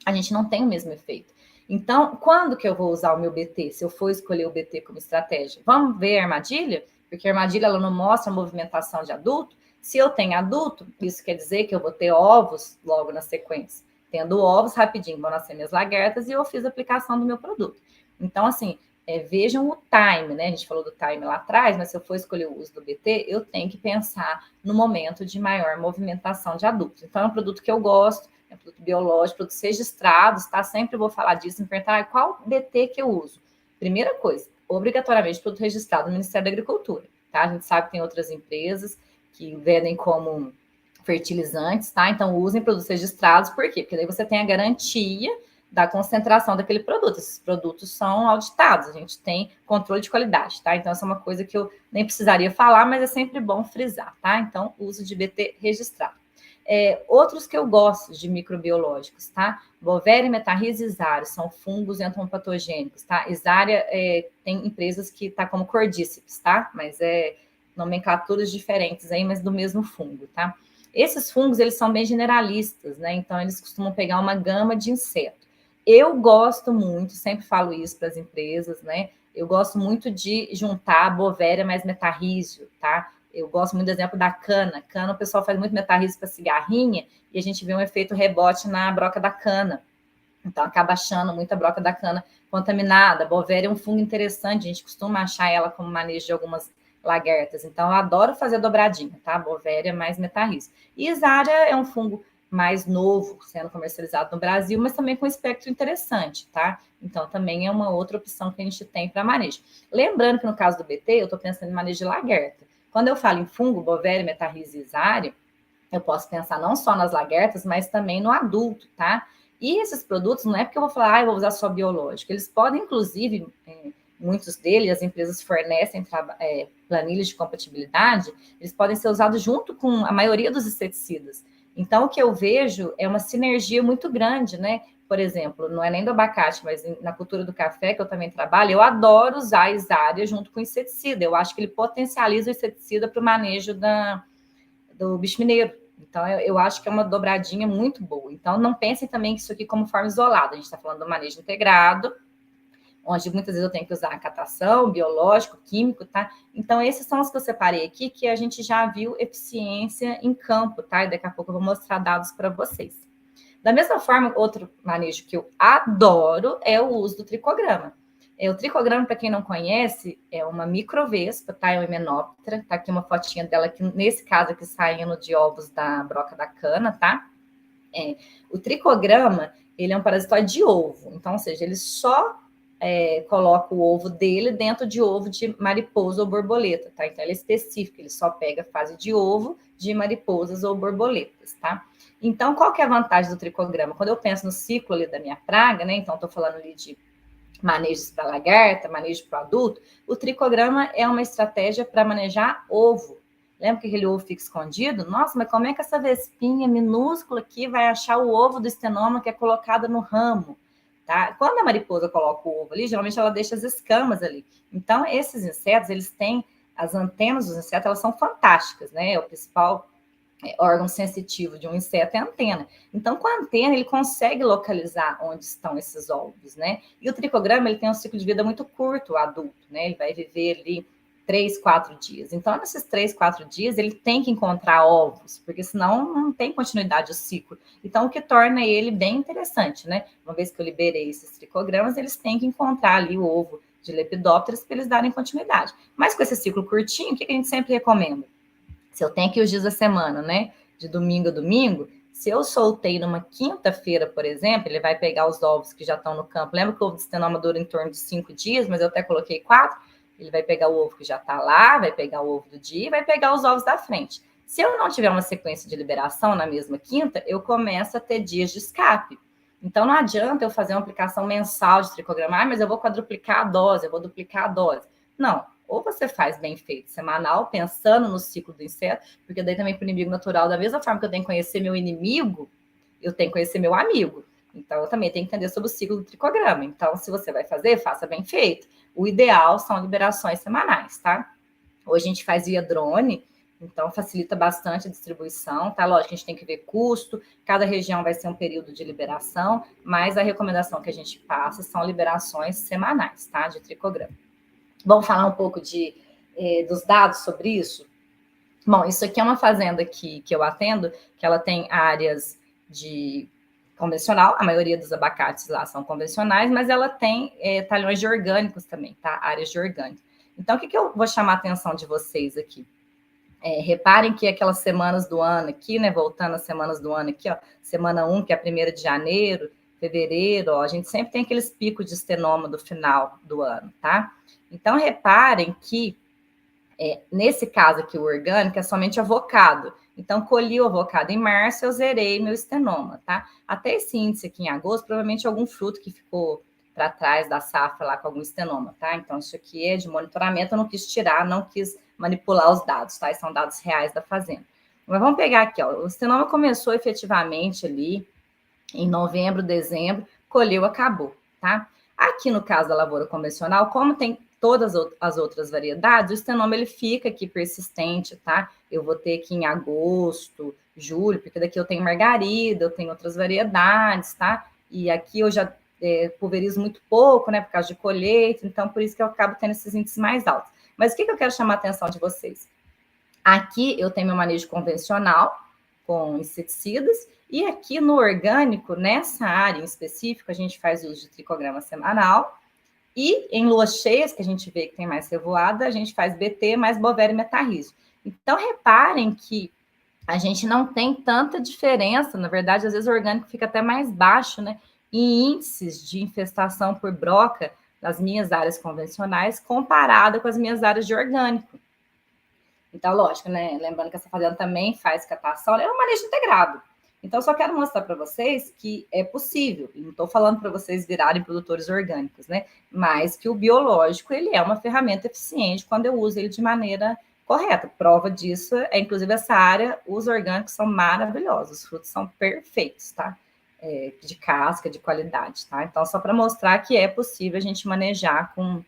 a gente não tem o mesmo efeito. Então, quando que eu vou usar o meu BT? Se eu for escolher o BT como estratégia? Vamos ver a armadilha? Porque a armadilha ela não mostra a movimentação de adulto. Se eu tenho adulto, isso quer dizer que eu vou ter ovos logo na sequência. Tendo ovos, rapidinho vão nascer minhas lagartas e eu fiz a aplicação do meu produto. Então, assim, vejam o time, né? A gente falou do time lá atrás, mas se eu for escolher o uso do BT, eu tenho que pensar no momento de maior movimentação de adultos. Então, é um produto que eu gosto, é produto biológico, produtos registrados, tá? Sempre vou falar disso, me perguntar qual BT que eu uso. Primeira coisa, obrigatoriamente produto registrado no Ministério da Agricultura, tá? A gente sabe que tem outras empresas que vendem como fertilizantes, tá? Então, usem produtos registrados, por quê? Porque daí você tem a garantia da concentração daquele produto. Esses produtos são auditados, a gente tem controle de qualidade, tá? Então, essa é uma coisa que eu nem precisaria falar, mas é sempre bom frisar, tá? Então, uso de BT registrado. Outros que eu gosto de microbiológicos, tá? Bovéria, metarrhiza e Isária são fungos entomopatogênicos, tá? Isária tem empresas que tá como Cordíceps, tá? Mas nomenclaturas diferentes aí, mas do mesmo fungo, tá? Esses fungos, eles são bem generalistas, né? Então, eles costumam pegar uma gama de insetos. Eu gosto muito, sempre falo isso para as empresas, né? Eu gosto muito de juntar Bovéria mais metarrísio, tá? Eu gosto muito do exemplo da cana. Cana, o pessoal faz muito metarrísio para cigarrinha e a gente vê um efeito rebote na broca da cana. Então, acaba achando muita broca da cana contaminada. Bovéria é um fungo interessante, a gente costuma achar ela como manejo de algumas lagartas. Então, eu adoro fazer dobradinha, tá? Bovéria mais metarrísio. E Isária é um fungo mais novo, sendo comercializado no Brasil, mas também com espectro interessante, tá? Então, também é uma outra opção que a gente tem para manejo. Lembrando que no caso do BT, eu estou pensando em manejo de lagarta. Quando eu falo em fungo, Bovéria, metarrhiza e Isária, eu posso pensar não só nas lagartas, mas também no adulto, tá? E esses produtos, não é porque eu vou falar, eu vou usar só biológico. Eles podem, inclusive, muitos deles, as empresas fornecem planilhas de compatibilidade, eles podem ser usados junto com a maioria dos inseticidas. Então, o que eu vejo é uma sinergia muito grande, né? Por exemplo, não é nem do abacate, mas na cultura do café, que eu também trabalho, eu adoro usar a Isária junto com o inseticida. Eu acho que ele potencializa o inseticida para o manejo do bicho mineiro. Então, eu acho que é uma dobradinha muito boa. Então, não pensem também que isso aqui como forma isolada. A gente está falando do manejo integrado, onde muitas vezes eu tenho que usar a catação, biológico, químico, tá? Então, esses são os que eu separei aqui, que a gente já viu eficiência em campo, tá? E daqui a pouco eu vou mostrar dados para vocês. Da mesma forma, outro manejo que eu adoro é o uso do tricograma. O tricograma, para quem não conhece, é uma microvespa, tá? É uma himenóptera, tá aqui uma fotinha dela, que nesse caso aqui saindo de ovos da broca da cana, tá? O tricograma, ele é um parasitóide de ovo, então, ou seja, ele só coloca o ovo dele dentro de ovo de mariposa ou borboleta, tá? Então, ele é específico, ele só pega a fase de ovo de mariposas ou borboletas, tá? Então, qual que é a vantagem do tricograma? Quando eu penso no ciclo ali da minha praga, né? Então, estou falando ali de manejos para lagarta, manejo para adulto, o tricograma é uma estratégia para manejar ovo. Lembra que aquele ovo fica escondido? Nossa, mas como é que essa vespinha minúscula aqui vai achar o ovo do estenoma que é colocado no ramo? Tá? Quando a mariposa coloca o ovo ali, geralmente ela deixa as escamas ali. Então, esses insetos, eles têm as antenas dos insetos, elas são fantásticas, né? O principal órgão sensitivo de um inseto é a antena. Então, com a antena, ele consegue localizar onde estão esses ovos, né? E o tricograma, ele tem um ciclo de vida muito curto, o adulto, né? Ele vai viver ali 3, 4 dias. Então, nesses 3, 4 dias, ele tem que encontrar ovos, porque senão não tem continuidade o ciclo. Então, o que torna ele bem interessante, né? Uma vez que eu liberei esses tricogramas, eles têm que encontrar ali o ovo de lepidópteros para eles darem continuidade. Mas com esse ciclo curtinho, o que a gente sempre recomenda? Se eu tenho aqui os dias da semana, né? De domingo a domingo, se eu soltei numa quinta-feira, por exemplo, ele vai pegar os ovos que já estão no campo. Lembra que o ovo de estenoma dura em torno de 5 dias, mas eu até coloquei 4. Ele vai pegar o ovo que já está lá, vai pegar o ovo do dia e vai pegar os ovos da frente. Se eu não tiver uma sequência de liberação na mesma quinta, eu começo a ter dias de escape. Então, não adianta eu fazer uma aplicação mensal de tricograma, mas eu vou quadruplicar a dose, eu vou duplicar a dose. Não. Ou você faz bem feito semanal, pensando no ciclo do inseto, porque daí também para o inimigo natural, da mesma forma que eu tenho que conhecer meu inimigo, eu tenho que conhecer meu amigo. Então, eu também tenho que entender sobre o ciclo do tricograma. Então, se você vai fazer, faça bem feito. O ideal são liberações semanais, tá? Hoje a gente faz via drone, então facilita bastante a distribuição, tá? Lógico que a gente tem que ver custo, cada região vai ser um período de liberação, mas a recomendação que a gente passa são liberações semanais, tá? De tricograma. Vamos falar um pouco dos dados sobre isso? Bom, isso aqui é uma fazenda que eu atendo, que ela tem áreas de convencional, a maioria dos abacates lá são convencionais, mas ela tem talhões de orgânicos também, tá? Áreas de orgânico. Então, o que eu vou chamar a atenção de vocês aqui? Reparem que aquelas semanas do ano aqui, né? Voltando às semanas do ano aqui, ó, semana 1, que é a 1ª de janeiro, fevereiro, ó, a gente sempre tem aqueles picos de estenoma do final do ano, tá? Então, reparem que, nesse caso aqui, o orgânico é somente avocado. Então, colhi o avocado em março, eu zerei meu estenoma, tá? Até esse índice aqui em agosto, provavelmente algum fruto que ficou para trás da safra lá com algum estenoma, tá? Então, isso aqui é de monitoramento, eu não quis tirar, não quis manipular os dados, tá? São dados reais da fazenda. Mas vamos pegar aqui, ó, o estenoma começou efetivamente ali em novembro, dezembro, colheu, acabou, tá? Aqui no caso da lavoura convencional, como tem todas as outras variedades, o estenoma ele fica aqui persistente, tá? Eu vou ter aqui em agosto, julho, porque daqui eu tenho margarida, eu tenho outras variedades, tá? E aqui eu já pulverizo muito pouco, né, por causa de colheita, então por isso que eu acabo tendo esses índices mais altos. Mas o que eu quero chamar a atenção de vocês? Aqui eu tenho meu manejo convencional, com inseticidas, e aqui no orgânico, nessa área em específico, a gente faz uso de tricograma semanal, e em luas cheias, que a gente vê que tem mais revoada, a gente faz BT mais Bovéria e metarrísio. Então, reparem que a gente não tem tanta diferença, na verdade, às vezes o orgânico fica até mais baixo, né? Em índices de infestação por broca nas minhas áreas convencionais, comparado com as minhas áreas de orgânico. Então, lógico, né? Lembrando que essa fazenda também faz catação, é um manejo integrado. Então, só quero mostrar para vocês que é possível, e não estou falando para vocês virarem produtores orgânicos, né? Mas que o biológico, ele é uma ferramenta eficiente quando eu uso ele de maneira correta. Prova disso é, inclusive, essa área, os orgânicos são maravilhosos, os frutos são perfeitos, tá? De casca, de qualidade, tá? Então, só para mostrar que é possível a gente manejar com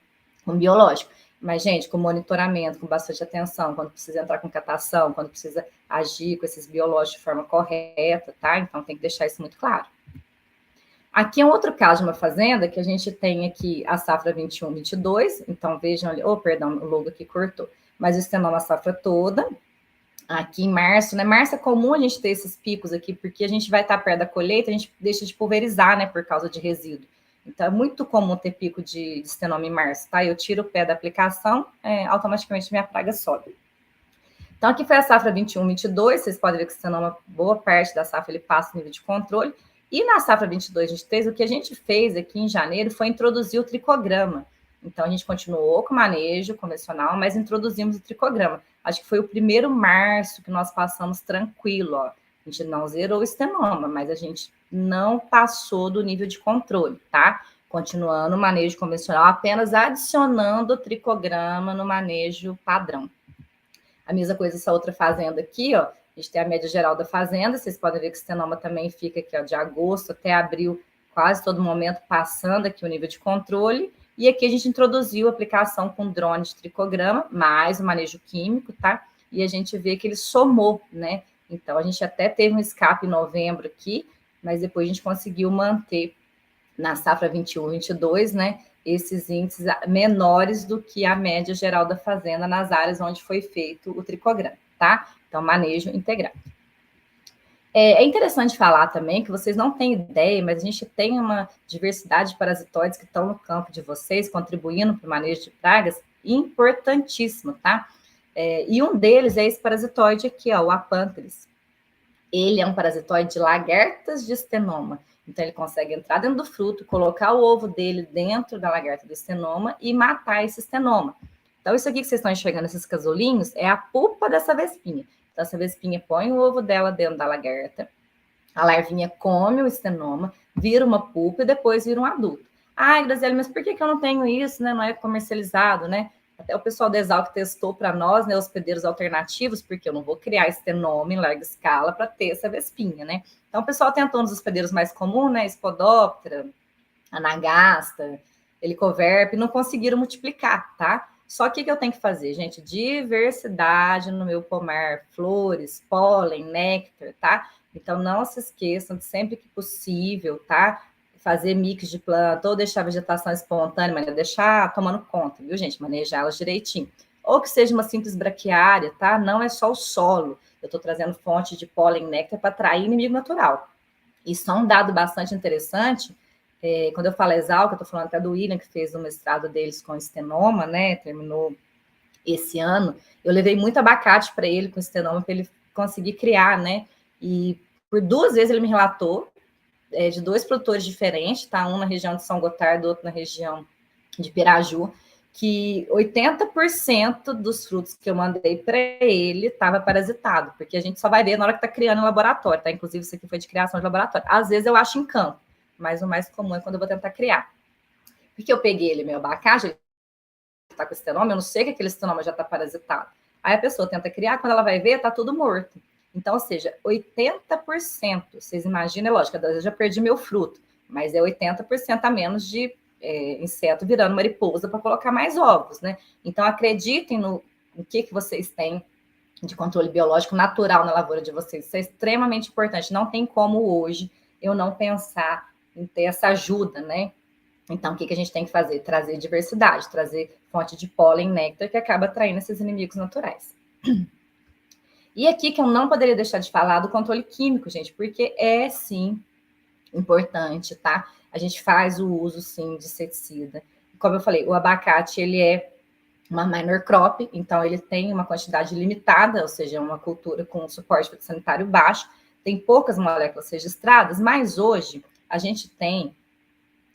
biológico. Mas, gente, com monitoramento, com bastante atenção, quando precisa entrar com catação, quando precisa agir com esses biológicos de forma correta, tá? Então, tem que deixar isso muito claro. Aqui é um outro caso de uma fazenda que a gente tem aqui a safra 21, 22. Então, vejam ali, perdão, o logo aqui cortou. Mas o estenoma a safra toda. Aqui em março, né? Março é comum a gente ter esses picos aqui, porque a gente vai estar perto da colheita, a gente deixa de pulverizar, né? Por causa de resíduo. Então, é muito comum ter pico de estenoma em março, tá? Eu tiro o pé da aplicação, automaticamente minha praga sobe. Então, aqui foi a safra 21, 22. Vocês podem ver que o estenoma, boa parte da safra, ele passa o nível de controle. E na safra 22, 23, o que a gente fez aqui em janeiro foi introduzir o tricograma. Então, a gente continuou com o manejo convencional, mas introduzimos o tricograma. Acho que foi o primeiro março que nós passamos tranquilo, ó. A gente não zerou o estenoma, mas a gente não passou do nível de controle, tá? Continuando o manejo convencional, apenas adicionando o tricograma no manejo padrão. A mesma coisa essa outra fazenda aqui, ó. A gente tem a média geral da fazenda, vocês podem ver que o estenoma também fica aqui, ó, de agosto até abril, quase todo momento passando aqui o nível de controle. E aqui a gente introduziu a aplicação com drone de tricograma, mais o manejo químico, tá? E a gente vê que ele somou, né? Então, a gente até teve um escape em novembro aqui, mas depois a gente conseguiu manter na safra 21, 22, né? Esses índices menores do que a média geral da fazenda nas áreas onde foi feito o tricograma, tá? Então, manejo integrado. É interessante falar também que vocês não têm ideia, mas a gente tem uma diversidade de parasitoides que estão no campo de vocês, contribuindo para o manejo de pragas, importantíssimo, tá? E um deles é esse parasitoide aqui, ó, o Apânteres. Ele é um parasitoide de lagartas de estenoma. Então, ele consegue entrar dentro do fruto, colocar o ovo dele dentro da lagarta do estenoma e matar esse estenoma. Então, isso aqui que vocês estão enxergando, esses casulinhos, é a pupa dessa vespinha. Então, essa vespinha põe o ovo dela dentro da lagarta, a larvinha come o estenoma, vira uma pupa e depois vira um adulto. Ai, Graziele, mas por que eu não tenho isso, né? Não é comercializado, né? Até o pessoal da Exalc testou para nós, né, hospedeiros alternativos, porque eu não vou criar estenoma em larga escala para ter essa vespinha, né? Então, o pessoal tentou nos hospedeiros mais comuns, né? Spodoptera, Anagasta, Helicoverpe, não conseguiram multiplicar, tá? Só que o que eu tenho que fazer, gente? Diversidade no meu pomar, flores, pólen, néctar, tá? Então, não se esqueçam de sempre que possível, tá? Fazer mix de planta ou deixar a vegetação espontânea, mas deixar tomando conta, viu, gente? Manejar elas direitinho. Ou que seja uma simples braquiária, tá? Não é só o solo. Eu estou trazendo fonte de pólen, néctar para atrair inimigo natural. Isso é um dado bastante interessante. Quando eu falo Exalc, eu estou falando até do William, que fez o mestrado deles com estenoma, né? Terminou esse ano, eu levei muito abacate para ele com estenoma, para ele conseguir criar, né? E por 2 vezes ele me relatou, de 2 produtores diferentes, tá? Um na região de São Gotardo, outro na região de Piraju, que 80% dos frutos que eu mandei para ele estava parasitado, porque a gente só vai ver na hora que está criando em laboratório, tá? Inclusive, isso aqui foi de criação de laboratório. Às vezes eu acho em campo, mas o mais comum é quando eu vou tentar criar. Porque eu peguei ele, meu abacate, ele está com estenoma, eu não sei que aquele estenoma já está parasitado. Aí a pessoa tenta criar, quando ela vai ver, está tudo morto. Então, ou seja, 80%, vocês imaginam, é lógico, às vezes eu já perdi meu fruto, mas é 80% a menos de inseto virando mariposa para colocar mais ovos, né? Então, acreditem no que vocês têm de controle biológico natural na lavoura de vocês. Isso é extremamente importante. Não tem como hoje eu não pensar em ter essa ajuda, né? Então, o que a gente tem que fazer? Trazer diversidade, trazer fonte de pólen, néctar, que acaba atraindo esses inimigos naturais. E aqui que eu não poderia deixar de falar do controle químico, gente, porque é, sim, importante, tá? A gente faz o uso, sim, de inseticida. Como eu falei, o abacate, ele é uma minor crop, então ele tem uma quantidade limitada, ou seja, uma cultura com suporte fitossanitário baixo, tem poucas moléculas registradas, mas hoje a gente tem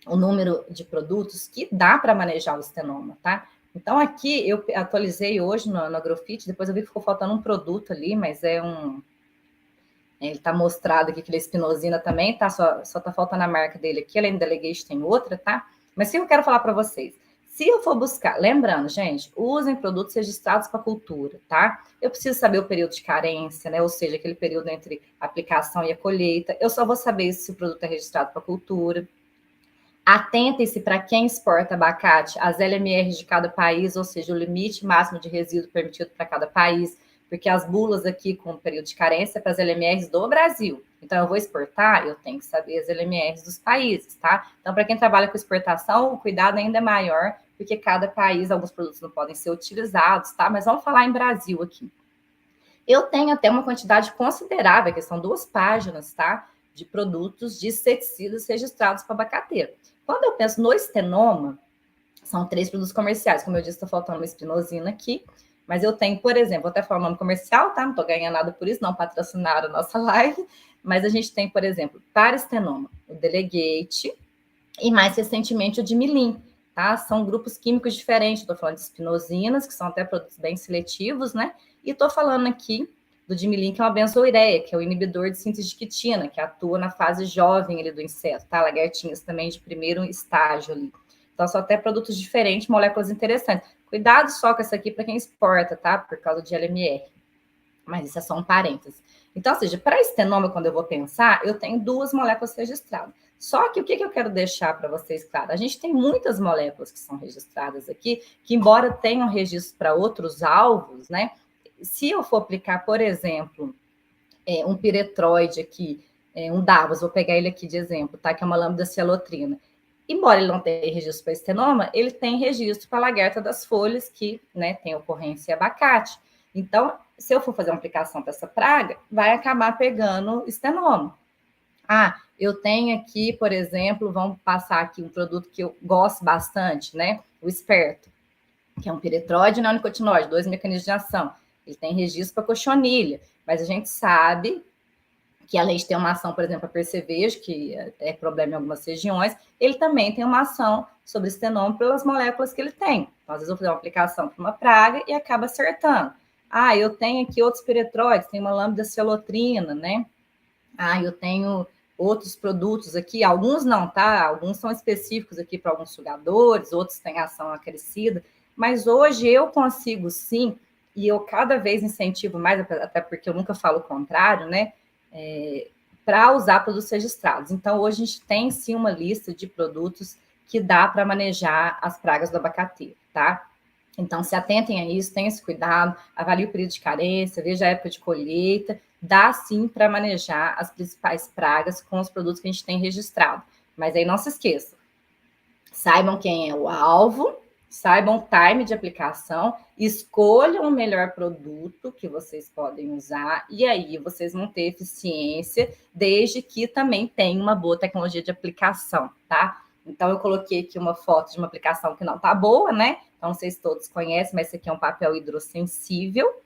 o número de produtos que dá para manejar o estenoma, tá? Então, aqui eu atualizei hoje no Agrofit, depois eu vi que ficou faltando um produto ali, mas ele está mostrado aqui que ele é espinosina também, tá? Só está faltando a marca dele aqui, além do Delegate tem outra, tá? Mas o que eu quero falar para vocês? Se eu for buscar, lembrando, gente, usem produtos registrados para cultura, tá? Eu preciso saber o período de carência, né? Ou seja, aquele período entre a aplicação e a colheita. Eu só vou saber se o produto é registrado para cultura. Atentem-se para quem exporta abacate, as LMRs de cada país, ou seja, o limite máximo de resíduo permitido para cada país, porque as bulas aqui com período de carência é para as LMRs do Brasil. Então, eu vou exportar, eu tenho que saber as LMRs dos países, tá? Então, para quem trabalha com exportação, o cuidado ainda é maior, porque cada país, alguns produtos não podem ser utilizados, tá? Mas vamos falar em Brasil aqui. Eu tenho até uma quantidade considerável, que são 2 páginas, tá? De produtos de inseticidas registrados para abacateiro. Quando eu penso no estenoma, são 3 produtos comerciais. Como eu disse, está faltando uma espinosina aqui. Mas eu tenho, por exemplo, vou até falar o nome comercial, tá? Não estou ganhando nada por isso, não patrocinaram a nossa live. Mas a gente tem, por exemplo, para estenoma, o Delegate e mais recentemente o Dimilim, tá? São grupos químicos diferentes. Estou falando de espinosinas, que são até produtos bem seletivos, né? E estou falando aqui do Dimilim, que é uma benzoireia, que é o inibidor de síntese de quitina, que atua na fase jovem ali do inseto, tá? Lagartinhas também de primeiro estágio ali. Então, são até produtos diferentes, moléculas interessantes. Cuidado só com essa aqui para quem exporta, tá? Por causa de LMR. Mas isso é só um parênteses. Então, ou seja, para estenoma, quando eu vou pensar, eu tenho 2 moléculas registradas. Só que o que eu quero deixar para vocês claro? A gente tem muitas moléculas que são registradas aqui, que embora tenham registro para outros alvos, né? Se eu for aplicar, por exemplo, um piretroide aqui, um Davos, vou pegar ele aqui de exemplo, tá? Que é uma lambda cialotrina. Embora ele não tenha registro para estenoma, ele tem registro para lagarta das folhas, que, né, tem ocorrência em abacate. Então, se eu for fazer uma aplicação para essa praga, vai acabar pegando estenoma. Ah, eu tenho aqui, por exemplo, vamos passar aqui um produto que eu gosto bastante, né? O Esperto, que é um piretroide e neonicotinoide, 2 mecanismos de ação. Ele tem registro para cochonilha, mas a gente sabe que além de ter uma ação, por exemplo, para percevejo, que é problema em algumas regiões, ele também tem uma ação sobre estenoma pelas moléculas que ele tem. Então, às vezes eu vou fazer uma aplicação para uma praga e acaba acertando. Ah, eu tenho aqui outros piretroides, tem uma lambda cialotrina, né? Ah, eu tenho outros produtos aqui, alguns não, tá? Alguns são específicos aqui para alguns sugadores, outros têm ação acrescida, mas hoje eu consigo sim, e eu cada vez incentivo mais, até porque eu nunca falo o contrário, né? Para usar produtos registrados. Então, hoje a gente tem sim uma lista de produtos que dá para manejar as pragas do abacateiro, tá? Então, se atentem a isso, tenham esse cuidado, avalie o período de carência, veja a época de colheita, dá sim para manejar as principais pragas com os produtos que a gente tem registrado. Mas aí não se esqueçam, saibam quem é o alvo, saibam o time de aplicação, escolham o melhor produto que vocês podem usar e aí vocês vão ter eficiência, desde que também tenha uma boa tecnologia de aplicação, tá? Então, eu coloquei aqui uma foto de uma aplicação que não está boa, né? Então, não sei se todos conhecem, mas esse aqui é um papel hidrossensível.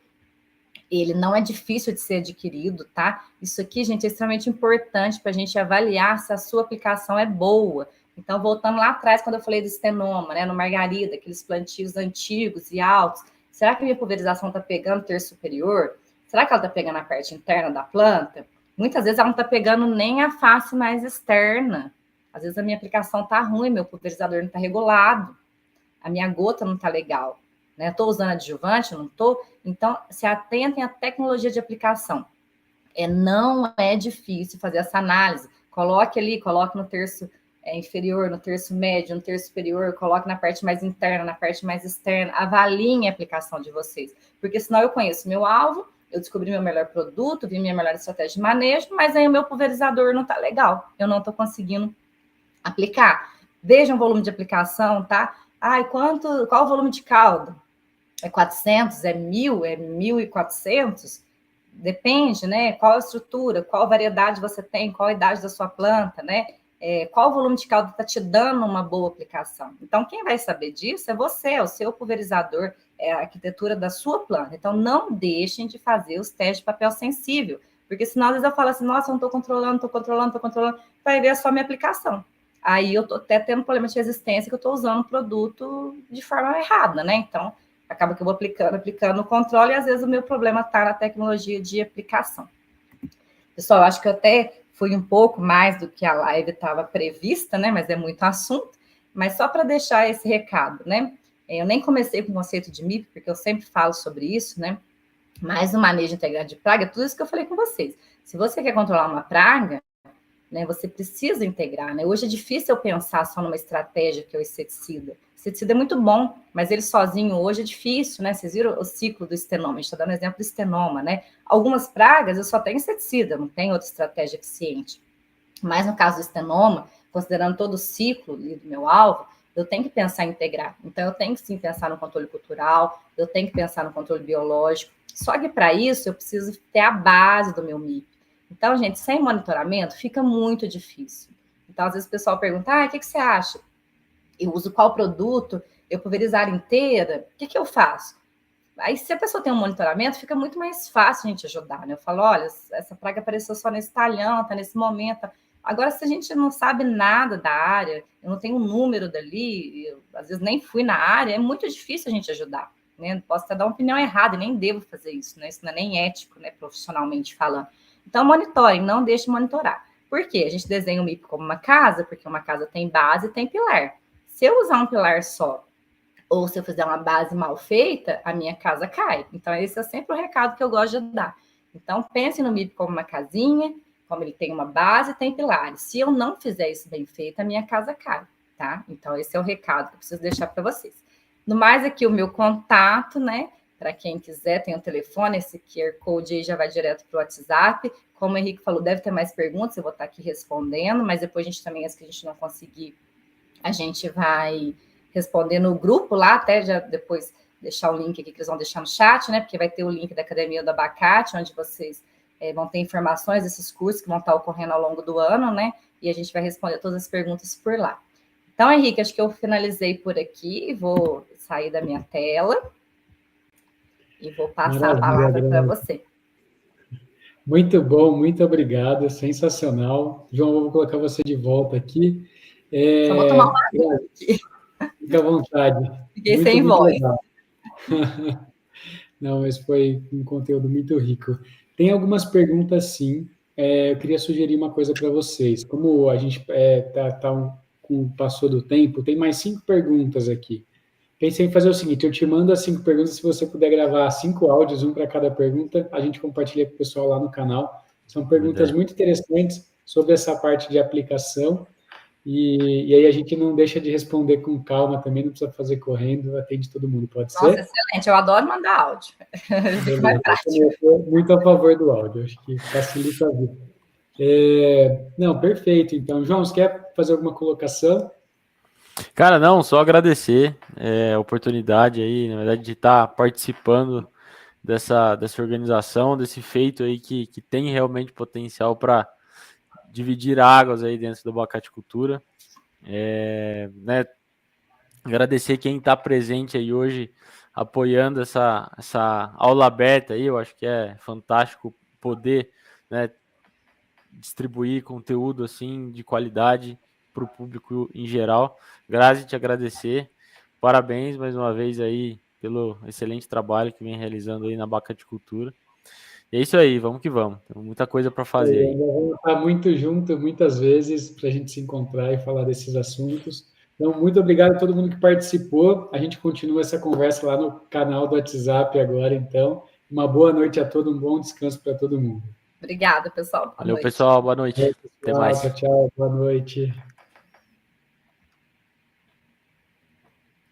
Ele não é difícil de ser adquirido, tá? Isso aqui, gente, é extremamente importante para a gente avaliar se a sua aplicação é boa. Então, voltando lá atrás, quando eu falei do estenoma, né, no margarida, aqueles plantios antigos e altos, será que a minha pulverização está pegando o terço superior? Será que ela está pegando a parte interna da planta? Muitas vezes ela não está pegando nem a face mais externa. Às vezes a minha aplicação está ruim, meu pulverizador não está regulado, a minha gota não está legal. Estou usando adjuvante? Não estou? Então, se atentem à tecnologia de aplicação. Não é difícil fazer essa análise. Coloque ali, coloque no terço inferior, no terço médio, no terço superior, coloque na parte mais interna, na parte mais externa. Avaliem a aplicação de vocês. Porque senão eu conheço meu alvo, eu descobri meu melhor produto, vi minha melhor estratégia de manejo, mas aí o meu pulverizador não está legal. Eu não estou conseguindo aplicar. Vejam o volume de aplicação, tá? Qual o volume de caldo? É 400? É 1.000? É 1.400? Depende, né? Qual a estrutura, qual variedade você tem, qual a idade da sua planta, né? Qual o volume de caldo está te dando uma boa aplicação. Então, quem vai saber disso é você, é o seu pulverizador, é a arquitetura da sua planta. Então, não deixem de fazer os testes de papel sensível, porque senão, às vezes eu falo assim, nossa, eu não estou controlando, vai ver só minha aplicação. Aí eu estou até tendo problema de resistência, que eu estou usando o produto de forma errada, né? Então, acaba que eu vou aplicando o controle, e às vezes o meu problema está na tecnologia de aplicação. Pessoal, eu acho que eu até fui um pouco mais do que a live estava prevista, né? Mas é muito assunto. Mas só para deixar esse recado, né? Eu nem comecei com o conceito de MIP, porque eu sempre falo sobre isso, né? Mas o manejo integrado de praga, tudo isso que eu falei com vocês. Se você quer controlar uma praga, né, você precisa integrar, né? Hoje é difícil eu pensar só numa estratégia que é o inseticida. O inseticida é muito bom, mas ele sozinho hoje é difícil, né? Vocês viram o ciclo do estenoma? A gente está dando exemplo do estenoma, né? Algumas pragas eu só tenho inseticida, não tem outra estratégia eficiente. Mas no caso do estenoma, considerando todo o ciclo do meu alvo, eu tenho que pensar em integrar. Então, eu tenho que sim pensar no controle cultural, eu tenho que pensar no controle biológico. Só que para isso eu preciso ter a base do meu MIP. Então, gente, sem monitoramento fica muito difícil. Então, às vezes o pessoal pergunta, o que você acha? Eu uso qual produto? Eu pulverizo a área inteira? O que eu faço? Aí, se a pessoa tem um monitoramento, fica muito mais fácil a gente ajudar, né? Eu falo, olha, essa praga apareceu só nesse talhão, tá nesse momento. Agora, se a gente não sabe nada da área, eu não tenho um número dali, eu, às vezes nem fui na área, é muito difícil a gente ajudar, né? Posso até dar uma opinião errada e nem devo fazer isso, né? Isso não é nem ético, né? Profissionalmente falando. Então, monitorem, não deixe de monitorar. Por quê? A gente desenha o MIP como uma casa, porque uma casa tem base e tem pilar. Se eu usar um pilar só, ou se eu fizer uma base mal feita, a minha casa cai. Então, esse é sempre o recado que eu gosto de dar. Então, pense no MIP como uma casinha, como ele tem uma base e tem pilares. Se eu não fizer isso bem feito, a minha casa cai, tá? Então, esse é o recado que eu preciso deixar para vocês. No mais, aqui o meu contato, né? Para quem quiser, tem o telefone, esse QR Code aí já vai direto para o WhatsApp. Como o Henrique falou, deve ter mais perguntas, eu vou estar aqui respondendo, mas depois a gente também, as que a gente não conseguir, a gente vai responder no grupo lá, até já depois deixar o link aqui que eles vão deixar no chat, né? Porque vai ter o link da Academia do Abacate, onde vocês vão ter informações desses cursos que vão estar ocorrendo ao longo do ano, né? E a gente vai responder todas as perguntas por lá. Então, Henrique, acho que eu finalizei por aqui, vou sair da minha tela e vou passar a palavra para você. Muito bom, muito obrigado, sensacional. João, eu vou colocar você de volta aqui. Só vou tomar uma água aqui. Fica à vontade. Fiquei muito, sem voz. Não, mas foi um conteúdo muito rico. Tem algumas perguntas, sim. Eu queria sugerir uma coisa para vocês. Como a gente passou do tempo, tem mais 5 perguntas aqui. Pensei em fazer o seguinte, eu te mando as 5 perguntas, se você puder gravar 5 áudios, um para cada pergunta, a gente compartilha com o pessoal lá no canal. São perguntas muito interessantes sobre essa parte de aplicação, e aí a gente não deixa de responder com calma também, não precisa fazer correndo, atende todo mundo, pode ser? Nossa, excelente, eu adoro mandar áudio. Fica mais prático. Eu estou muito a favor do áudio, acho que facilita a vida. Não, perfeito, então. João, você quer fazer alguma colocação? Cara, não, só agradecer a oportunidade aí, na verdade, de estar participando dessa organização, desse feito aí que tem realmente potencial para dividir águas aí dentro da abacaticultura. né, agradecer quem está presente aí hoje, apoiando essa aula aberta aí. Eu acho que é fantástico poder, né, distribuir conteúdo assim de qualidade para o público em geral. Grazi, te agradecer. Parabéns mais uma vez aí pelo excelente trabalho que vem realizando aí na Abacaticultura. E é isso aí, vamos que vamos. Tem muita coisa para fazer aí. Vamos estar muito junto, muitas vezes, para a gente se encontrar e falar desses assuntos. Então, muito obrigado a todo mundo que participou. A gente continua essa conversa lá no canal do WhatsApp agora, então. Uma boa noite a todos, um bom descanso para todo mundo. Obrigada, pessoal. Valeu, pessoal. Boa noite. Até mais. Tchau, tchau. Boa noite.